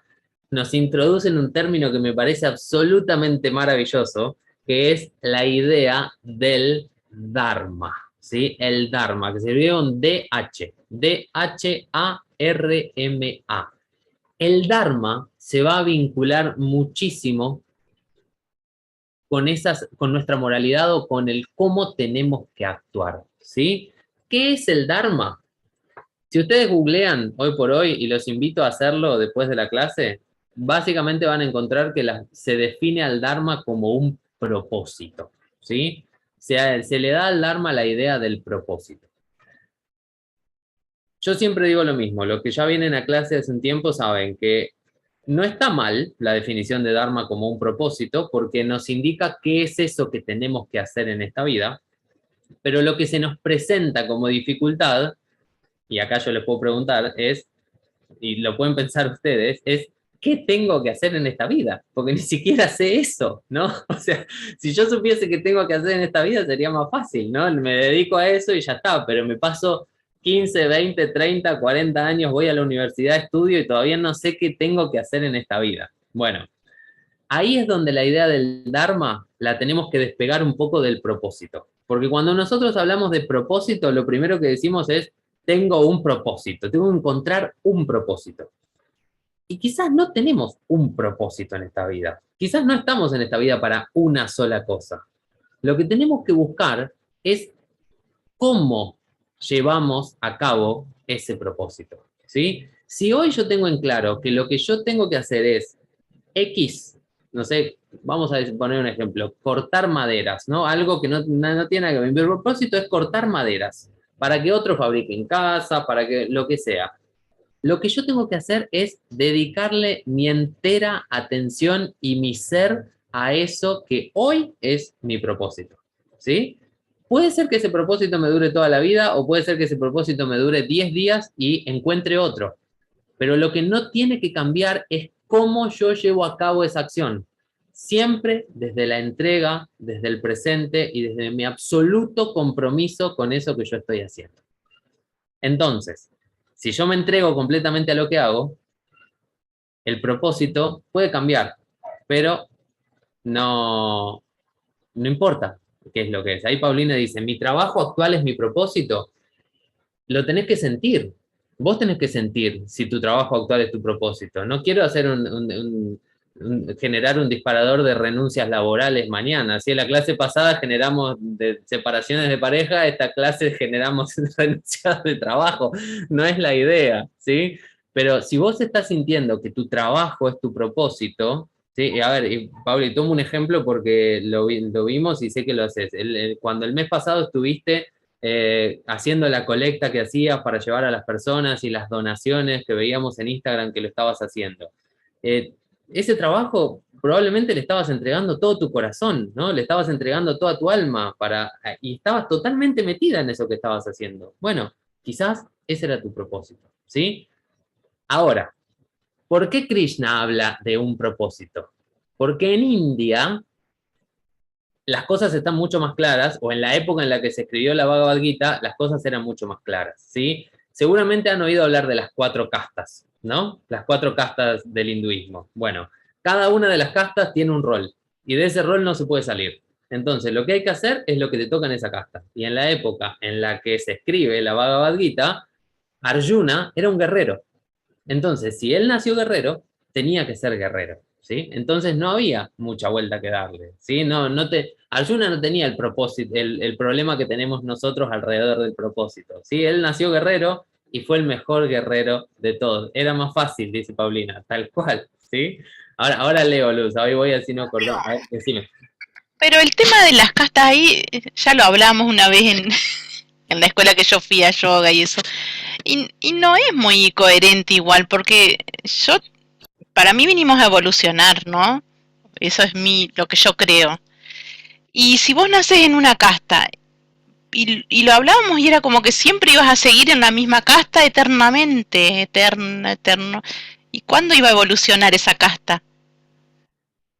nos introducen un término que me parece absolutamente maravilloso, que es la idea del Dharma, ¿sí? El Dharma, que se escribe con D-H, D-H-A-R-M-A. El Dharma se va a vincular muchísimo con nuestra moralidad o con el cómo tenemos que actuar, ¿sí? ¿Qué es el Dharma? Si ustedes googlean hoy por hoy, y los invito a hacerlo después de la clase, básicamente van a encontrar que se define al Dharma como un propósito, ¿sí? Se le da al Dharma la idea del propósito. Yo siempre digo lo mismo, los que ya vienen a clase hace un tiempo saben que no está mal la definición de Dharma como un propósito, porque nos indica qué es eso que tenemos que hacer en esta vida, pero lo que se nos presenta como dificultad, y acá yo les puedo preguntar, y lo pueden pensar ustedes, es ¿qué tengo que hacer en esta vida? Porque ni siquiera sé eso, ¿no? O sea, si yo supiese qué tengo que hacer en esta vida sería más fácil, ¿no? Me dedico a eso y ya está, pero me paso 15, 20, 30, 40 años, voy a la universidad, estudio y todavía no sé qué tengo que hacer en esta vida. Bueno, ahí es donde la idea del Dharma la tenemos que despegar un poco del propósito. Porque cuando nosotros hablamos de propósito, lo primero que decimos es, tengo un propósito, tengo que encontrar un propósito. Y quizás no tenemos un propósito en esta vida. Quizás no estamos en esta vida para una sola cosa. Lo que tenemos que buscar es cómo llevamos a cabo ese propósito, ¿sí? Si hoy yo tengo en claro que lo que yo tengo que hacer es X, no sé, vamos a poner un ejemplo, cortar maderas, ¿no? Algo que no tiene nada que ver. Mi propósito es cortar maderas para que otro fabrique en casa, para que lo que sea. Lo que yo tengo que hacer es dedicarle mi entera atención y mi ser a eso que hoy es mi propósito, ¿sí? Puede ser que ese propósito me dure toda la vida o puede ser que ese propósito me dure 10 días y encuentre otro. Pero lo que no tiene que cambiar es cómo yo llevo a cabo esa acción. Siempre desde la entrega, desde el presente y desde mi absoluto compromiso con eso que yo estoy haciendo. Entonces, si yo me entrego completamente a lo que hago, el propósito puede cambiar, pero no, no importa qué es lo que es. Ahí Paulina dice, mi trabajo actual es mi propósito, lo tenés que sentir. Vos tenés que sentir si tu trabajo actual es tu propósito. No quiero hacer generar un disparador de renuncias laborales mañana. Si en la clase pasada generamos de separaciones de pareja, esta clase generamos renuncias de trabajo. No es la idea, ¿sí? Pero si vos estás sintiendo que tu trabajo es tu propósito, ¿sí? Y a ver, y, Pablo, tomo un ejemplo porque lo vimos y sé que lo haces. Cuando el mes pasado estuviste haciendo la colecta que hacías para llevar a las personas y las donaciones que veíamos en Instagram que lo estabas haciendo. Eh, Ese trabajo probablemente le estabas entregando todo tu corazón, ¿no? Le estabas entregando toda tu alma y estabas totalmente metida en eso que estabas haciendo. Bueno, quizás ese era tu propósito, ¿sí? Ahora, ¿por qué Krishna habla de un propósito? Porque en India las cosas están mucho más claras, o en la época en la que se escribió la Bhagavad Gita, las cosas eran mucho más claras, ¿sí? Seguramente han oído hablar de las 4 castas, ¿no? Las 4 castas del hinduismo. Bueno, cada una de las castas tiene un rol, y de ese rol no se puede salir. Entonces, lo que hay que hacer es lo que te toca en esa casta. Y en la época en la que se escribe la Bhagavad Gita, Arjuna era un guerrero. Entonces, si él nació guerrero, tenía que ser guerrero. ¿sí? Entonces no había mucha vuelta que darle, ¿sí? Arjuna no tenía el propósito, el problema que tenemos nosotros alrededor del propósito, ¿sí? Él nació guerrero y fue el mejor guerrero de todos. Era más fácil, dice Paulina, tal cual, ¿sí? Ahora leo, Luz, hoy voy así no acordó. A ver, decime. Pero el tema de las castas ahí, ya lo hablamos una vez en la escuela que yo fui a yoga y eso. Y no es muy coherente igual, porque para mí vinimos a evolucionar, ¿no? Eso es lo que yo creo. Y si vos nacés en una casta, y lo hablábamos y era como que siempre ibas a seguir en la misma casta eternamente, eterno. ¿Y cuándo iba a evolucionar esa casta?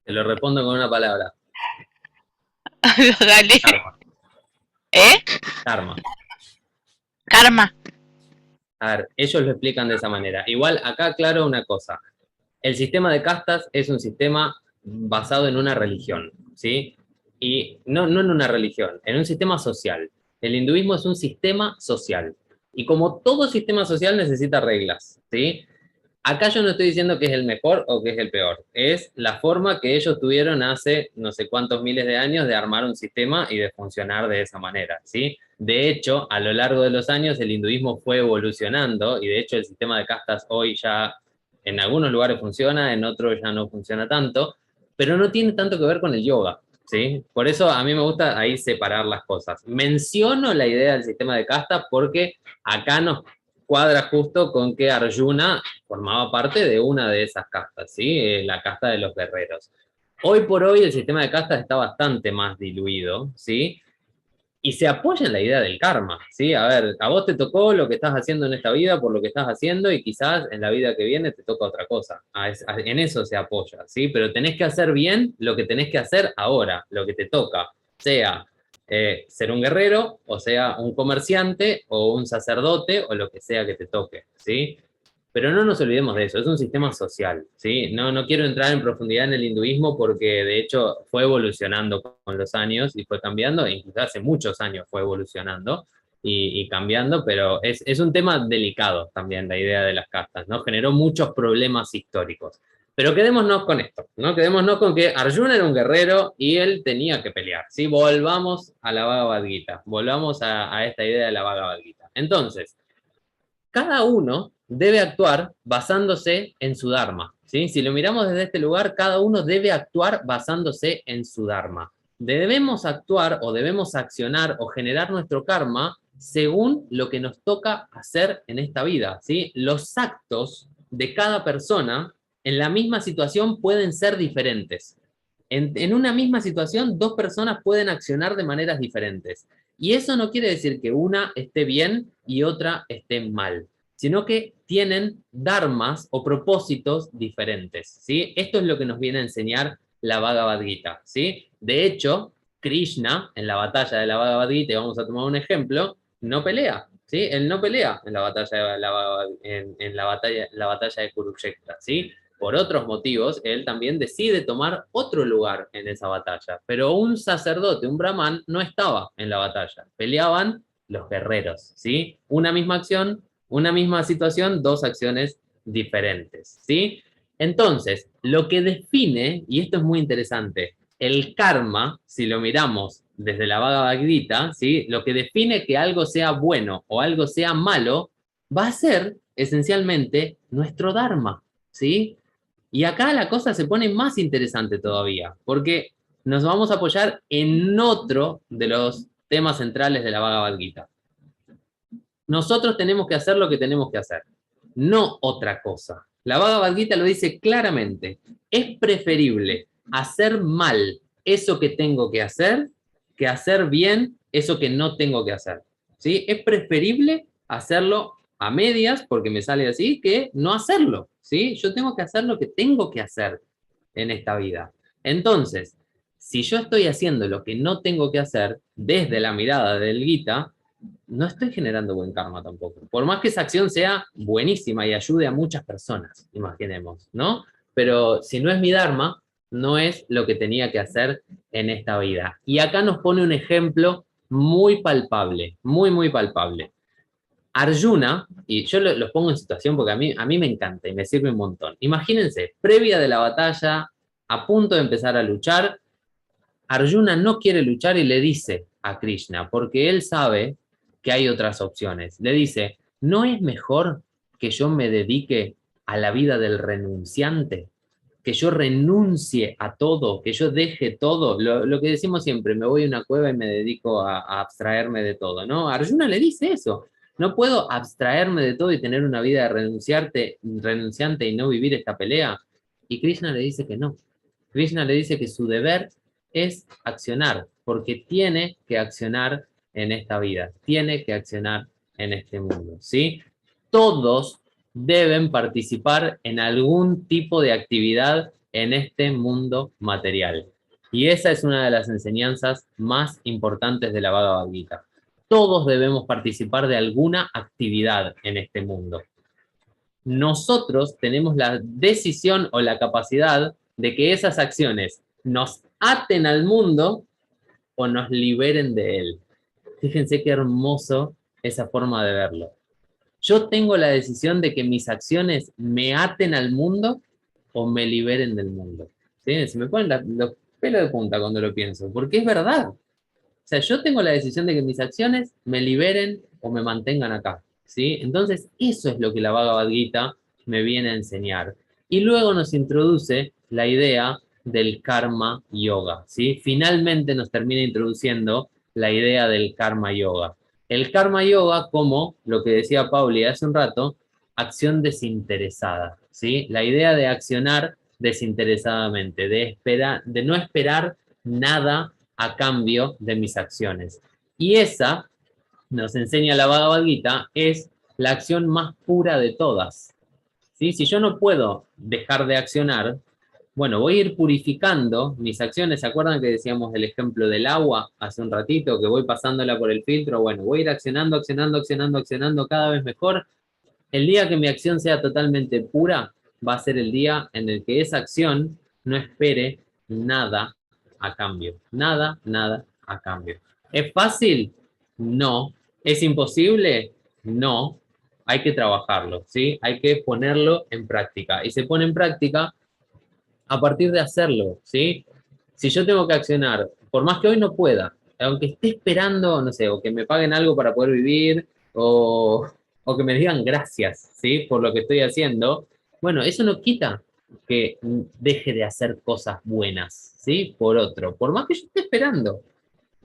Te lo respondo con una palabra. Dale. Karma. ¿Eh? Karma. Karma. A ver, ellos lo explican de esa manera. Igual, acá aclaro una cosa. El sistema de castas es un sistema basado en una religión, ¿sí? Y no en una religión, en un sistema social. El hinduismo es un sistema social. Y como todo sistema social necesita reglas, ¿sí? Acá yo no estoy diciendo que es el mejor o que es el peor. Es la forma que ellos tuvieron hace no sé cuántos miles de años de armar un sistema y de funcionar de esa manera, ¿sí? De hecho, a lo largo de los años el hinduismo fue evolucionando y de hecho el sistema de castas hoy ya en algunos lugares funciona, en otros ya no funciona tanto, pero no tiene tanto que ver con el yoga, ¿sí? Por eso a mí me gusta ahí separar las cosas. Menciono la idea del sistema de castas porque acá nos cuadra justo con que Arjuna formaba parte de una de esas castas, ¿sí? La casta de los guerreros. Hoy por hoy el sistema de castas está bastante más diluido, ¿sí? Y se apoya en la idea del karma, ¿sí? A ver, a vos te tocó lo que estás haciendo en esta vida por lo que estás haciendo y quizás en la vida que viene te toca otra cosa. En eso se apoya, ¿sí? Pero tenés que hacer bien lo que tenés que hacer ahora, lo que te toca, sea ser un guerrero, o sea un comerciante, o un sacerdote, o lo que sea que te toque, ¿sí? Pero no nos olvidemos de eso, es un sistema social, ¿sí? No quiero entrar en profundidad en el hinduismo porque de hecho fue evolucionando con los años y fue cambiando, e incluso hace muchos años fue evolucionando y cambiando, pero es un tema delicado también la idea de las castas, ¿no? Generó muchos problemas históricos. Pero quedémonos con esto, ¿no? Quedémonos con que Arjuna era un guerrero y él tenía que pelear, ¿sí? Volvamos a la Bhagavad Gita, volvamos a esta idea de la Bhagavad Gita. Entonces, cada uno debe actuar basándose en su Dharma, ¿sí? Si lo miramos desde este lugar, cada uno debe actuar basándose en su Dharma. Debemos actuar o debemos accionar o generar nuestro karma según lo que nos toca hacer en esta vida, ¿sí? Los actos de cada persona en la misma situación pueden ser diferentes. En una misma situación, dos personas pueden accionar de maneras diferentes. Y eso no quiere decir que una esté bien y otra esté mal, sino que tienen dharmas o propósitos diferentes, ¿sí? Esto es lo que nos viene a enseñar la Bhagavad Gita, ¿sí? De hecho, Krishna, en la batalla de la Bhagavad Gita, vamos a tomar un ejemplo, no pelea, ¿sí? Él no pelea en la batalla de la batalla de Kurukshetra, ¿sí? Por otros motivos, él también decide tomar otro lugar en esa batalla. Pero un sacerdote, un brahman, no estaba en la batalla. Peleaban los guerreros, ¿sí? Una misma acción, una misma situación, dos acciones diferentes, ¿sí? Entonces, lo que define, y esto es muy interesante, el karma, si lo miramos desde la Bhagavad Gita, ¿sí? Lo que define que algo sea bueno o algo sea malo, va a ser esencialmente nuestro dharma, ¿sí? Y acá la cosa se pone más interesante todavía, porque nos vamos a apoyar en otro de los temas centrales de la Bhagavad Gita. Nosotros tenemos que hacer lo que tenemos que hacer, no otra cosa. La Bhagavad Gita lo dice claramente. Es preferible hacer mal eso que tengo que hacer bien eso que no tengo que hacer. ¿Sí? Es preferible hacerlo a medias, porque me sale así, que no hacerlo. ¿Sí? Yo tengo que hacer lo que tengo que hacer en esta vida. Entonces, si yo estoy haciendo lo que no tengo que hacer desde la mirada del Gita, no estoy generando buen karma tampoco. Por más que esa acción sea buenísima y ayude a muchas personas, imaginemos, ¿no? Pero si no es mi dharma, no es lo que tenía que hacer en esta vida. Y acá nos pone un ejemplo muy palpable, muy palpable. Arjuna, y yo los pongo en situación porque a mí me encanta y me sirve un montón. Imagínense, previa de la batalla a punto de empezar a luchar. Arjuna no quiere luchar y le dice a Krishna, porque él sabe que hay otras opciones. Le dice, ¿no es mejor que yo me dedique a la vida del renunciante? Que yo renuncie a todo, que yo deje todo. Lo que decimos siempre, me voy a una cueva y me dedico a abstraerme de todo, ¿no? Arjuna le dice eso. No puedo abstraerme de todo y tener una vida de renunciante y no vivir esta pelea. Y Krishna le dice que no. Krishna le dice que su deber es accionar, porque tiene que accionar en esta vida, tiene que accionar en este mundo, ¿sí? Todos deben participar en algún tipo de actividad en este mundo material. Y esa es una de las enseñanzas más importantes de la Bhagavad Gita. Todos debemos participar de alguna actividad en este mundo. Nosotros tenemos la decisión o la capacidad de que esas acciones nos aten al mundo o nos liberen de él. Fíjense qué hermoso esa forma de verlo. Yo tengo la decisión de que mis acciones me aten al mundo o me liberen del mundo. ¿Sí? Se me ponen los pelos de punta cuando lo pienso, porque es verdad. O sea, yo tengo la decisión de que mis acciones me liberen o me mantengan acá. ¿Sí? Entonces, eso es lo que la Bhagavad Gita me viene a enseñar. Y luego nos introduce la idea del karma yoga. ¿Sí? Finalmente nos termina introduciendo la idea del karma yoga. El karma yoga como, lo que decía Pauli hace un rato, acción desinteresada. ¿Sí? La idea de accionar desinteresadamente, de no esperar nada a cambio de mis acciones. Y esa, nos enseña la Bhagavad Gita, es la acción más pura de todas. ¿Sí? Si yo no puedo dejar de accionar, bueno, voy a ir purificando mis acciones. ¿Se acuerdan que decíamos el ejemplo del agua hace un ratito, que voy pasándola por el filtro? Bueno, voy a ir accionando, accionando, accionando, accionando cada vez mejor. El día que mi acción sea totalmente pura, va a ser el día en el que esa acción no espere nada a cambio. Nada, nada a cambio. ¿Es fácil? No. ¿Es imposible? No. Hay que trabajarlo, ¿sí? Hay que ponerlo en práctica. Y se pone en práctica a partir de hacerlo, ¿sí? Si yo tengo que accionar, por más que hoy no pueda, aunque esté esperando, no sé, o que me paguen algo para poder vivir, o que me digan gracias, ¿sí? Por lo que estoy haciendo, bueno, eso no quita que deje de hacer cosas buenas, ¿sí? Por otro, por más que yo esté esperando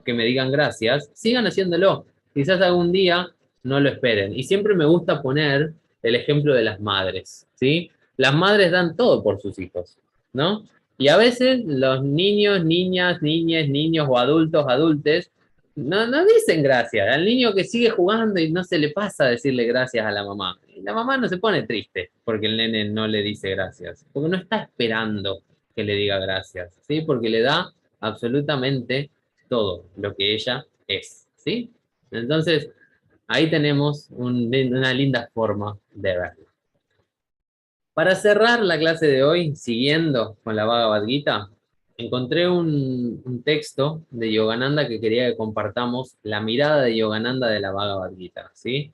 que me digan gracias, sigan haciéndolo. Quizás algún día no lo esperen. Y siempre me gusta poner el ejemplo de las madres, ¿sí? Las madres dan todo por sus hijos, ¿no? Y a veces los niños, niñas, niñes, niños o adultos, adultes, no dicen gracias. Al niño que sigue jugando y no se le pasa a decirle gracias a la mamá. Y la mamá no se pone triste porque el nene no le dice gracias, porque no está esperando que le diga gracias, ¿sí? Porque le da absolutamente todo lo que ella es, ¿sí? Entonces, ahí tenemos una linda forma de verlo. Para cerrar la clase de hoy, siguiendo con la Bhagavad Gita, encontré un texto de Yogananda que quería que compartamos la mirada de Yogananda de la Bhagavad Gita, ¿sí?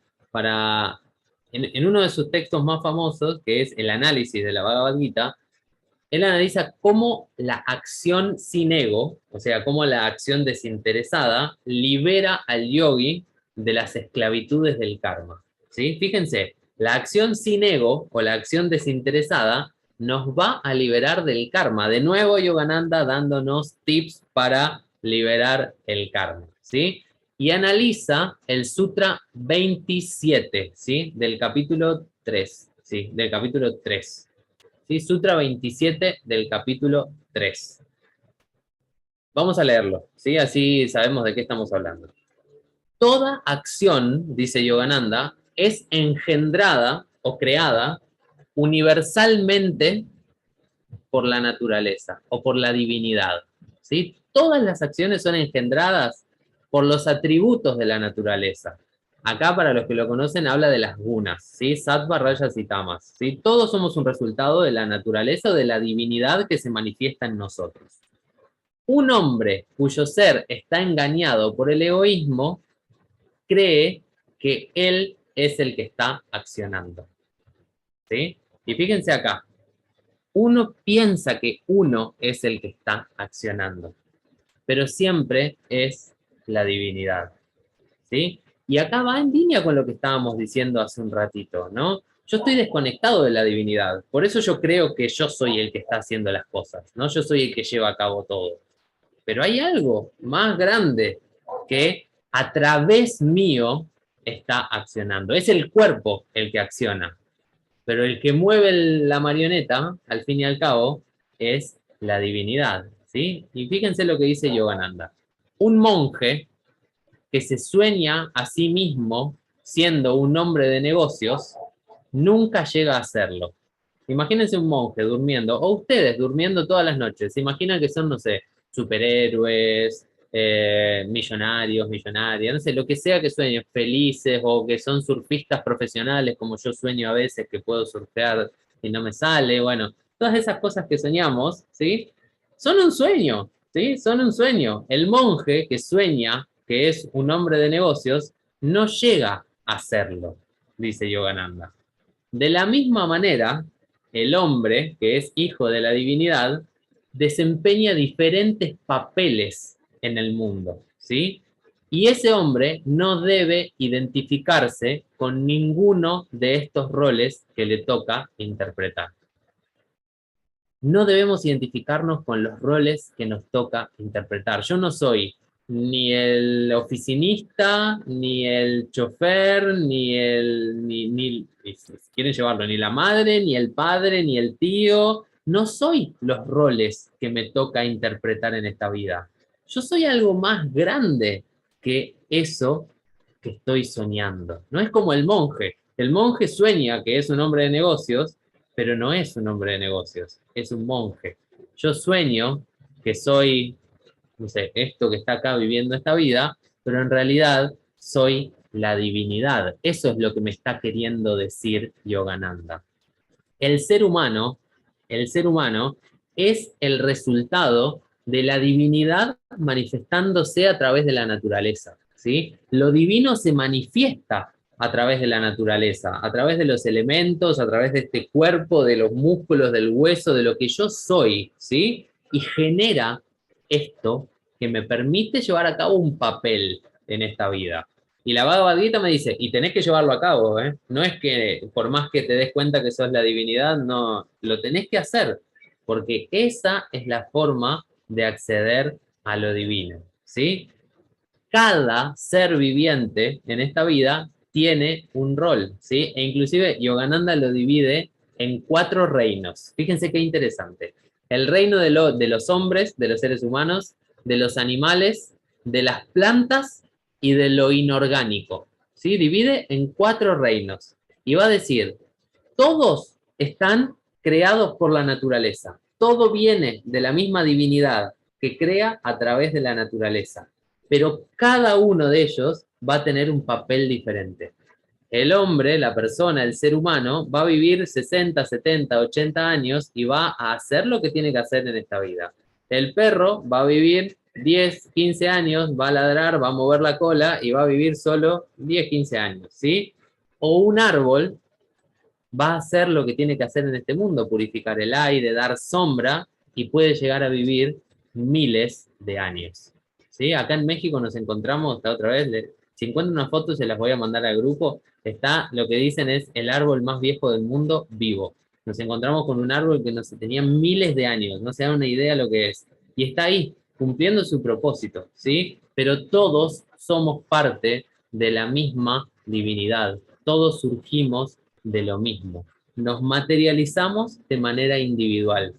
En uno de sus textos más famosos, que es el análisis de la Bhagavad Gita, él analiza cómo la acción sin ego, o sea, cómo la acción desinteresada, libera al yogi de las esclavitudes del karma. ¿Sí? Fíjense, la acción sin ego o la acción desinteresada nos va a liberar del karma. De nuevo, Yogananda dándonos tips para liberar el karma. ¿Sí? Y analiza el Sutra 27, ¿sí? Del capítulo 3. ¿Sí? Del capítulo 3. ¿Sí? Sutra 27 del capítulo 3. Vamos a leerlo, ¿sí? Así sabemos de qué estamos hablando. Toda acción, dice Yogananda, es engendrada o creada universalmente por la naturaleza o por la divinidad, ¿sí? Todas las acciones son engendradas por los atributos de la naturaleza. Acá, para los que lo conocen, habla de las gunas, ¿sí? Sattva, rayas y tamas, ¿sí? Todos somos un resultado de la naturaleza o de la divinidad que se manifiesta en nosotros. Un hombre cuyo ser está engañado por el egoísmo cree que él es el que está accionando, ¿sí? Y fíjense acá, uno piensa que uno es el que está accionando, pero siempre es la divinidad, ¿sí? Y acá va en línea con lo que estábamos diciendo hace un ratito, ¿no? Yo estoy desconectado de la divinidad, por eso yo creo que yo soy el que está haciendo las cosas, ¿no? Yo soy el que lleva a cabo todo. Pero hay algo más grande que a través mío está accionando. Es el cuerpo el que acciona, pero el que mueve la marioneta, al fin y al cabo, es la divinidad, ¿sí? Y fíjense lo que dice Yogananda. Un monje que se sueña a sí mismo siendo un hombre de negocios, nunca llega a hacerlo. Imagínense un monje durmiendo, o ustedes durmiendo todas las noches. Se imaginan que son, no sé, superhéroes, millonarios, millonarias, no sé, lo que sea que sueñen, felices, o que son surfistas profesionales, como yo sueño a veces que puedo surfear y no me sale. Bueno, todas esas cosas que soñamos, ¿sí? Son un sueño, ¿sí? Son un sueño. El monje que sueña que es un hombre de negocios no llega a hacerlo, dice Yogananda. De la misma manera, el hombre, que es hijo de la divinidad, desempeña diferentes papeles en el mundo, ¿sí? Y ese hombre no debe identificarse con ninguno de estos roles que le toca interpretar. No debemos identificarnos con los roles que nos toca interpretar. Yo no soy ni el oficinista, ni el chofer, si quieren llevarlo, ni la madre, ni el padre, ni el tío. No soy los roles que me toca interpretar en esta vida. Yo soy algo más grande que eso que estoy soñando. No es como el monje. El monje sueña que es un hombre de negocios, pero no es un hombre de negocios, es un monje. Yo sueño que soy, no sé, esto que está acá viviendo esta vida, pero en realidad soy la divinidad. Eso es lo que me está queriendo decir Yogananda. El ser humano, el ser humano es el resultado de la divinidad manifestándose a través de la naturaleza, ¿sí? Lo divino se manifiesta a través de la naturaleza, a través de los elementos, a través de este cuerpo, de los músculos, del hueso, de lo que yo soy, ¿sí? Y genera esto que me permite llevar a cabo un papel en esta vida. Y la Bhagavad Gita me dice, y tenés que llevarlo a cabo, ¿eh? No es que por más que te des cuenta que sos la divinidad, no, lo tenés que hacer, porque esa es la forma de acceder a lo divino, ¿sí? Cada ser viviente en esta vida tiene un rol, ¿sí? E inclusive Yogananda lo divide en 4 reinos. Fíjense qué interesante. El reino de los hombres, de los seres humanos, de los animales, de las plantas y de lo inorgánico, ¿sí? Divide en 4 reinos. Y va a decir, todos están creados por la naturaleza. Todo viene de la misma divinidad que crea a través de la naturaleza. Pero cada uno de ellos va a tener un papel diferente. El hombre, la persona, el ser humano, va a vivir 60, 70, 80 años y va a hacer lo que tiene que hacer en esta vida. El perro va a vivir 10, 15 años, va a ladrar, va a mover la cola y va a vivir solo 10, 15 años, ¿sí? O un árbol va a hacer lo que tiene que hacer en este mundo, purificar el aire, dar sombra, y puede llegar a vivir miles de años. ¿Sí? Acá en México nos encontramos, la otra vez, si encuentro una foto se las voy a mandar al grupo, está, lo que dicen es el árbol más viejo del mundo vivo. Nos encontramos con un árbol que no se tenía miles de años, no se dan una idea lo que es. Y está ahí, cumpliendo su propósito, ¿sí? Pero todos somos parte de la misma divinidad. Todos surgimos de lo mismo. Nos materializamos de manera individual,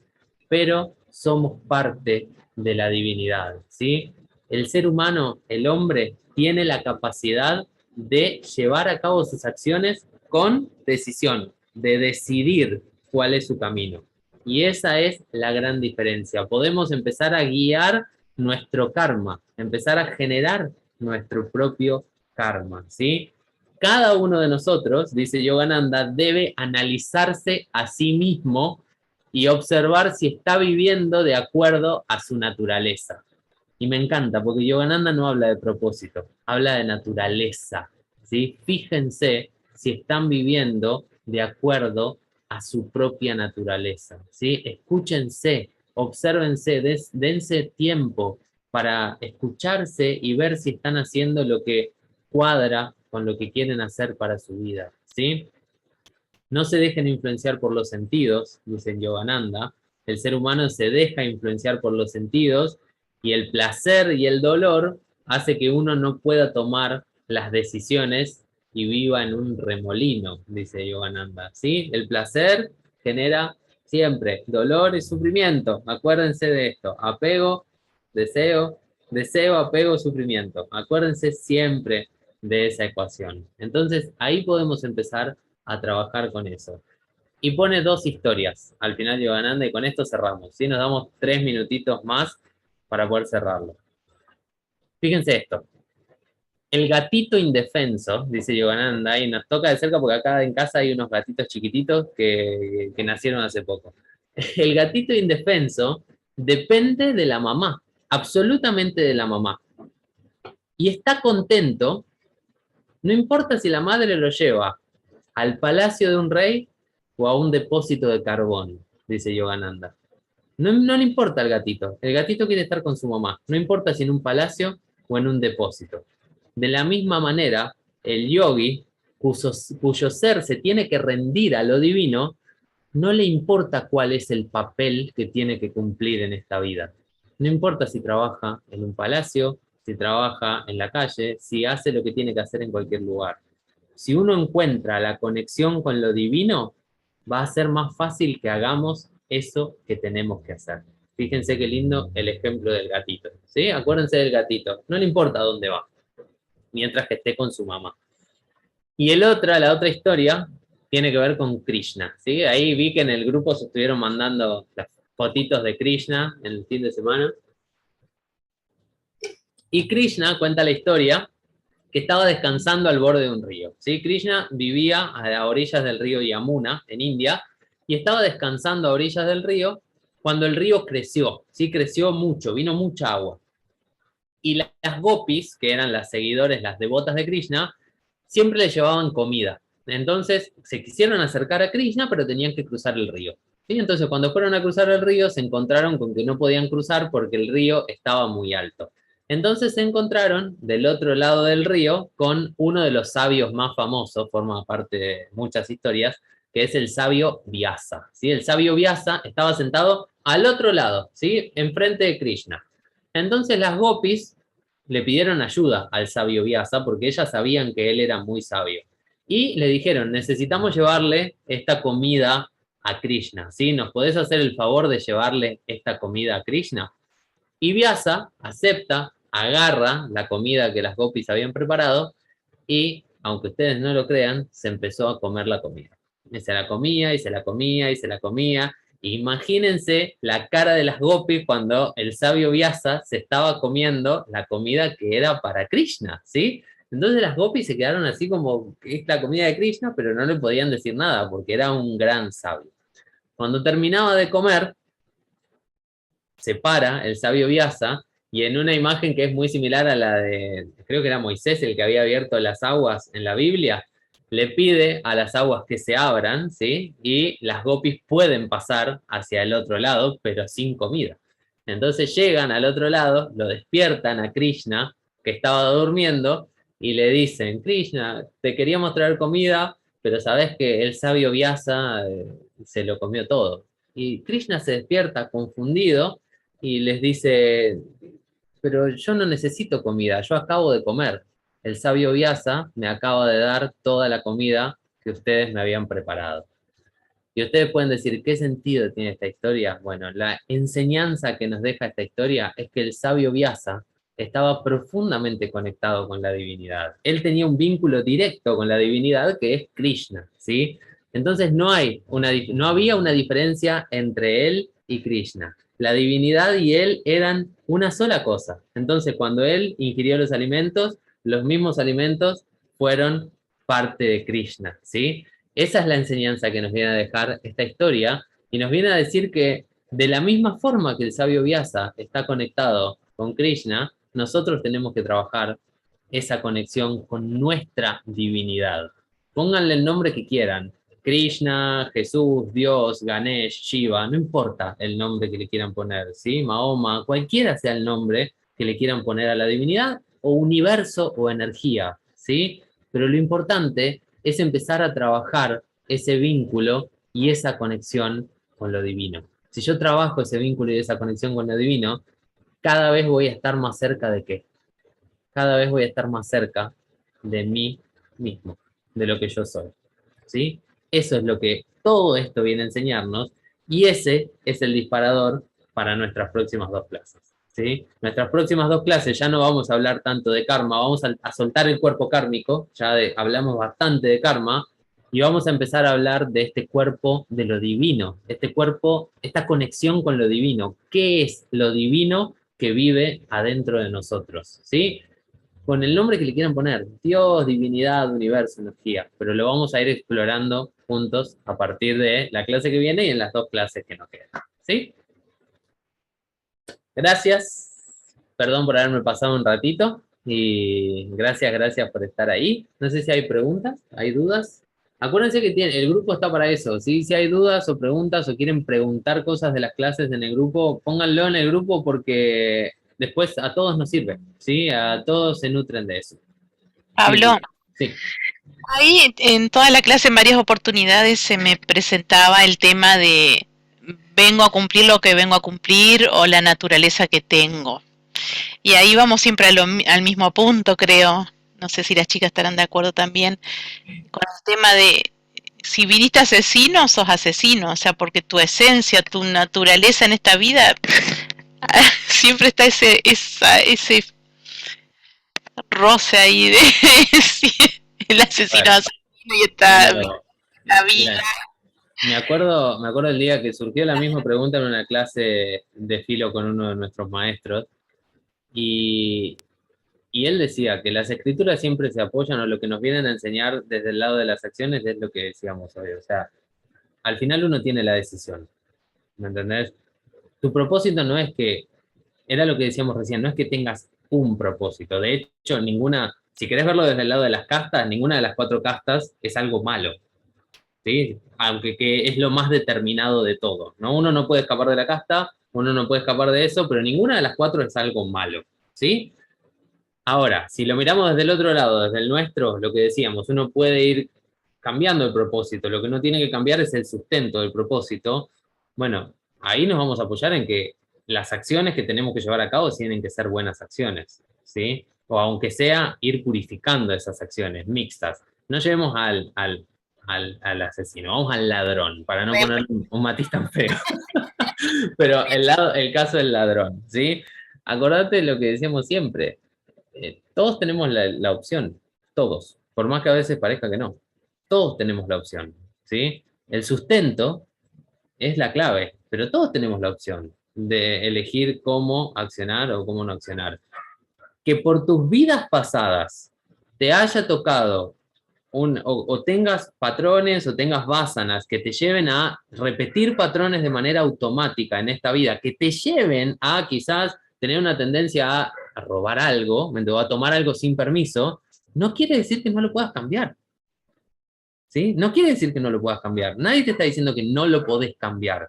pero somos parte de la divinidad, ¿sí? El ser humano, el hombre, tiene la capacidad de llevar a cabo sus acciones con decisión, de decidir cuál es su camino. Y esa es la gran diferencia. Podemos empezar a guiar nuestro karma, empezar a generar nuestro propio karma, ¿sí? Cada uno de nosotros, dice Yogananda, debe analizarse a sí mismo y observar si está viviendo de acuerdo a su naturaleza. Y me encanta, porque Yogananda no habla de propósito, habla de naturaleza, ¿sí? Fíjense si están viviendo de acuerdo a su propia naturaleza, ¿sí? Escúchense, obsérvense, dense tiempo para escucharse y ver si están haciendo lo que cuadra con lo que quieren hacer para su vida, ¿sí? No se dejen influenciar por los sentidos, dice Yogananda. El ser humano se deja influenciar por los sentidos y el placer y el dolor hace que uno no pueda tomar las decisiones y viva en un remolino, dice Yogananda. ¿Sí? El placer genera siempre dolor y sufrimiento. Acuérdense de esto. Apego, deseo, deseo, apego, sufrimiento. Acuérdense siempre de esa ecuación. Entonces, ahí podemos empezar a trabajar con eso. Y pone dos historias al final de Yogananda y con esto cerramos. ¿Sí? Nos damos 3 minutitos más para poder cerrarlo. Fíjense esto. El gatito indefenso, dice Yogananda, y nos toca de cerca porque acá en casa hay unos gatitos chiquititos que nacieron hace poco. El gatito indefenso depende de la mamá, absolutamente de la mamá. Y está contento, no importa si la madre lo lleva al palacio de un rey o a un depósito de carbón, dice Yogananda. No le importa al gatito. El gatito quiere estar con su mamá. No importa si en un palacio o en un depósito. De la misma manera, el yogi, cuyo ser se tiene que rendir a lo divino, no le importa cuál es el papel que tiene que cumplir en esta vida. No importa si trabaja en un palacio, si trabaja en la calle, si hace lo que tiene que hacer en cualquier lugar. Si uno encuentra la conexión con lo divino, va a ser más fácil que hagamos eso que tenemos que hacer. Fíjense qué lindo el ejemplo del gatito, ¿sí? Acuérdense del gatito, no le importa dónde va, mientras que esté con su mamá. Y la otra historia tiene que ver con Krishna, ¿sí? Ahí vi que en el grupo se estuvieron mandando las fotitos de Krishna en el fin de semana. Y Krishna cuenta la historia que estaba descansando al borde de un río, ¿sí? Krishna vivía a orillas del río Yamuna, en India, y estaba descansando a orillas del río cuando el río creció, ¿sí? Creció mucho, vino mucha agua. Y las gopis, que eran las seguidores, las devotas de Krishna, siempre le llevaban comida. Entonces se quisieron acercar a Krishna, pero tenían que cruzar el río. ¿Sí? Entonces cuando fueron a cruzar el río se encontraron con que no podían cruzar porque el río estaba muy alto. Entonces se encontraron del otro lado del río con uno de los sabios más famosos, forma parte de muchas historias, que es el sabio Vyasa. ¿Sí? El sabio Vyasa estaba sentado al otro lado, ¿sí? Enfrente de Krishna. Entonces las gopis le pidieron ayuda al sabio Vyasa porque ellas sabían que él era muy sabio. Y le dijeron, necesitamos llevarle esta comida a Krishna, ¿sí? ¿Nos podés hacer el favor de llevarle esta comida a Krishna? Y Vyasa acepta, agarra la comida que las gopis habían preparado y, aunque ustedes no lo crean, se empezó a comer la comida. Y se la comía, y se la comía, y se la comía. Imagínense la cara de las gopis cuando el sabio Vyasa se estaba comiendo la comida que era para Krishna, ¿sí? Entonces las gopis se quedaron así como, que es la comida de Krishna, pero no le podían decir nada porque era un gran sabio. Cuando terminaba de comer, se para el sabio Vyasa y en una imagen que es muy similar a la de, creo que era Moisés el que había abierto las aguas en la Biblia, le pide a las aguas que se abran, ¿sí? Y las gopis pueden pasar hacia el otro lado, pero sin comida. Entonces llegan al otro lado, lo despiertan a Krishna, que estaba durmiendo, y le dicen, Krishna, te queríamos traer comida, pero sabes que el sabio Vyasa se lo comió todo. Y Krishna se despierta confundido y les dice, pero yo no necesito comida, yo acabo de comer. El sabio Vyasa me acaba de dar toda la comida que ustedes me habían preparado. Y ustedes pueden decir, ¿qué sentido tiene esta historia? Bueno, la enseñanza que nos deja esta historia es que el sabio Vyasa estaba profundamente conectado con la divinidad. Él tenía un vínculo directo con la divinidad que es Krishna, ¿sí? Entonces no había una diferencia entre él y Krishna. La divinidad y él eran una sola cosa. Entonces cuando él ingirió los mismos alimentos fueron parte de Krishna, ¿sí? Esa es la enseñanza que nos viene a dejar esta historia y nos viene a decir que de la misma forma que el sabio Vyasa está conectado con Krishna, nosotros tenemos que trabajar esa conexión con nuestra divinidad. Pónganle el nombre que quieran, Krishna, Jesús, Dios, Ganesh, Shiva, no importa el nombre que le quieran poner, ¿sí? Mahoma, cualquiera sea el nombre que le quieran poner a la divinidad, o universo o energía, ¿sí? Pero lo importante es empezar a trabajar ese vínculo y esa conexión con lo divino. Si yo trabajo ese vínculo y esa conexión con lo divino, cada vez voy a estar más cerca de qué? Cada vez voy a estar más cerca de mí mismo, de lo que yo soy, ¿sí? Eso es lo que todo esto viene a enseñarnos y ese es el disparador para nuestras próximas dos clases, ¿sí? Nuestras próximas dos clases ya no vamos a hablar tanto de karma, vamos a soltar el cuerpo kármico, hablamos bastante de karma, y vamos a empezar a hablar de este cuerpo de lo divino, este cuerpo, esta conexión con lo divino. ¿Qué es lo divino que vive adentro de nosotros? ¿Sí? Con el nombre que le quieran poner, Dios, divinidad, universo, energía, pero lo vamos a ir explorando juntos a partir de la clase que viene y en las dos clases que nos quedan. ¿Sí? Gracias. Perdón por haberme pasado un ratito y gracias por estar ahí. No sé si hay preguntas, hay dudas. Acuérdense que el grupo está para eso, ¿sí? Si hay dudas o preguntas o quieren preguntar cosas de las clases en el grupo, pónganlo en el grupo porque después a todos nos sirve, ¿sí? A todos se nutren de eso. Pablo, Sí, sí. ahí en toda la clase en varias oportunidades se me presentaba el tema de vengo a cumplir lo que vengo a cumplir o la naturaleza que tengo. Y ahí vamos siempre al mismo punto, creo. No sé si las chicas estarán de acuerdo también con el tema de si viniste asesino, sos asesino, o sea, porque tu esencia, tu naturaleza en esta vida, siempre está ese roce ahí de sí, el asesino, Bueno, asesino y está pero, la vida. mira, me acuerdo el día que surgió la misma pregunta en una clase de filo con uno de nuestros maestros, y, y él decía que las escrituras siempre se apoyan o lo que nos vienen a enseñar desde el lado de las acciones es lo que decíamos hoy. O sea, al final uno tiene la decisión, ¿me entendés? Tu propósito no es que, era lo que decíamos recién, no es que tengas un propósito. De hecho, si querés verlo desde el lado de las castas, ninguna de las cuatro castas es algo malo, ¿sí? Aunque que es lo más determinado de todo, ¿no? Uno no puede escapar de la casta, uno no puede escapar de eso, pero ninguna de las cuatro es algo malo, ¿sí? Ahora, si lo miramos desde el otro lado, desde el nuestro, lo que decíamos, uno puede ir cambiando el propósito, lo que no tiene que cambiar es el sustento del propósito. Bueno, ahí nos vamos a apoyar en que las acciones que tenemos que llevar a cabo tienen que ser buenas acciones, ¿sí? O aunque sea ir purificando esas acciones mixtas. No llevemos al asesino, vamos al ladrón, para no poner un matiz tan feo. Pero el caso del ladrón, ¿sí? Acordate lo que decíamos siempre, todos tenemos la opción, todos, por más que a veces parezca que no, todos tenemos la opción, ¿sí? El sustento es la clave, pero todos tenemos la opción de elegir cómo accionar o cómo no accionar. Que por tus vidas pasadas te haya tocado o tengas patrones o tengas vásanas que te lleven a repetir patrones de manera automática en esta vida, que te lleven a quizás tener una tendencia a robar algo, o a tomar algo sin permiso, no quiere decir que no lo puedas cambiar. ¿Sí? No quiere decir que no lo puedas cambiar. Nadie te está diciendo que no lo podés cambiar.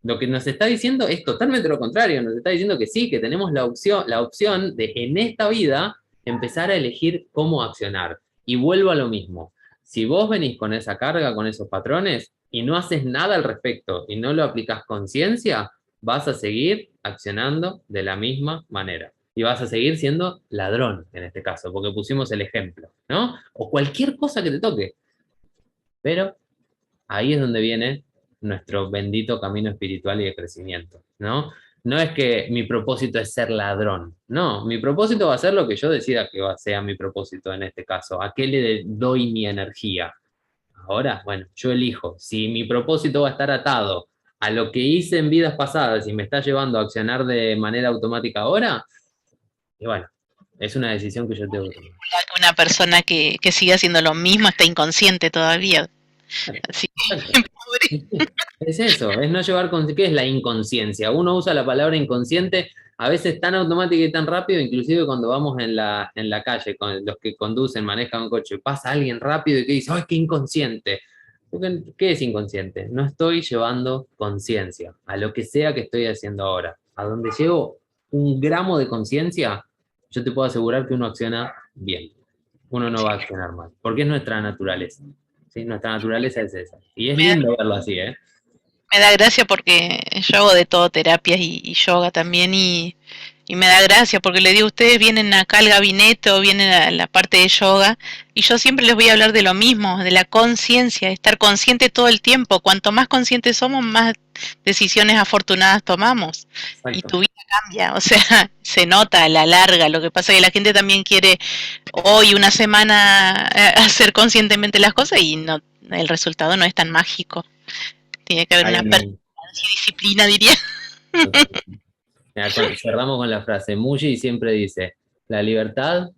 Lo que nos está diciendo es totalmente lo contrario. Nos está diciendo que sí, que tenemos la opción de en esta vida empezar a elegir cómo accionar. Y vuelvo a lo mismo. Si vos venís con esa carga, con esos patrones, y no haces nada al respecto y no lo aplicas conciencia, vas a seguir accionando de la misma manera. Y vas a seguir siendo ladrón, en este caso, porque pusimos el ejemplo, ¿no? O cualquier cosa que te toque. Pero ahí es donde viene nuestro bendito camino espiritual y de crecimiento, ¿no? No es que mi propósito es ser ladrón, no, mi propósito va a ser lo que yo decida que sea mi propósito en este caso, a qué le doy mi energía. Ahora, bueno, yo elijo, si mi propósito va a estar atado a lo que hice en vidas pasadas y me está llevando a accionar de manera automática ahora, y bueno, es una decisión que yo tengo que tomar. Una persona que sigue haciendo lo mismo está inconsciente todavía. Así Exacto. que, pobre. Es eso, es no llevar con... ¿Qué es la inconsciencia? Uno usa la palabra inconsciente a veces tan automática y tan rápido, inclusive cuando vamos en la calle, con los que conducen, manejan un coche, pasa alguien rápido y que dice, ¡ay, qué inconsciente! Porque, ¿qué es inconsciente? No estoy llevando conciencia a lo que sea que estoy haciendo ahora. A donde llevo un gramo de conciencia, yo te puedo asegurar que uno acciona bien. Uno no va a accionar mal, porque es nuestra naturaleza. ¿Sí? Nuestra naturaleza es esa. Y es Me da, lindo verlo así, ¿eh? me da gracia porque yo hago de todo, terapias y yoga también, y me da gracia porque le digo, ustedes vienen acá al gabinete o vienen a la parte de yoga, y yo siempre les voy a hablar de lo mismo, de la conciencia, estar consciente todo el tiempo. Cuanto más conscientes somos, más decisiones afortunadas tomamos. Y Exacto. tu vida cambia, o sea, se nota a la larga. Lo que pasa es que la gente también quiere hoy una semana hacer conscientemente las cosas y no, el resultado no es tan mágico. Tiene que haber Hay una perseverancia y disciplina, diría. Mira, cerramos con la frase. Muji siempre dice, la libertad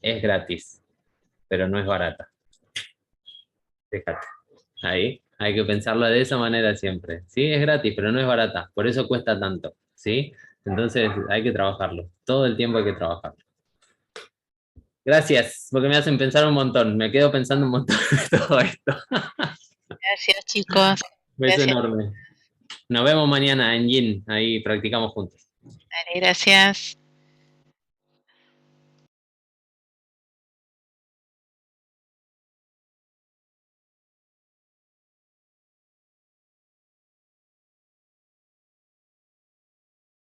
es gratis, pero no es barata. Fíjate. Ahí, hay que pensarlo de esa manera siempre. Sí, es gratis, pero no es barata. Por eso cuesta tanto. ¿Sí? Entonces hay que trabajarlo. Todo el tiempo hay que trabajarlo. Gracias, porque me hacen pensar un montón. Me quedo pensando un montón de todo esto. Gracias, chicos. Beso Gracias. enorme. Nos vemos mañana en Yin. Ahí practicamos juntos. Dale, gracias.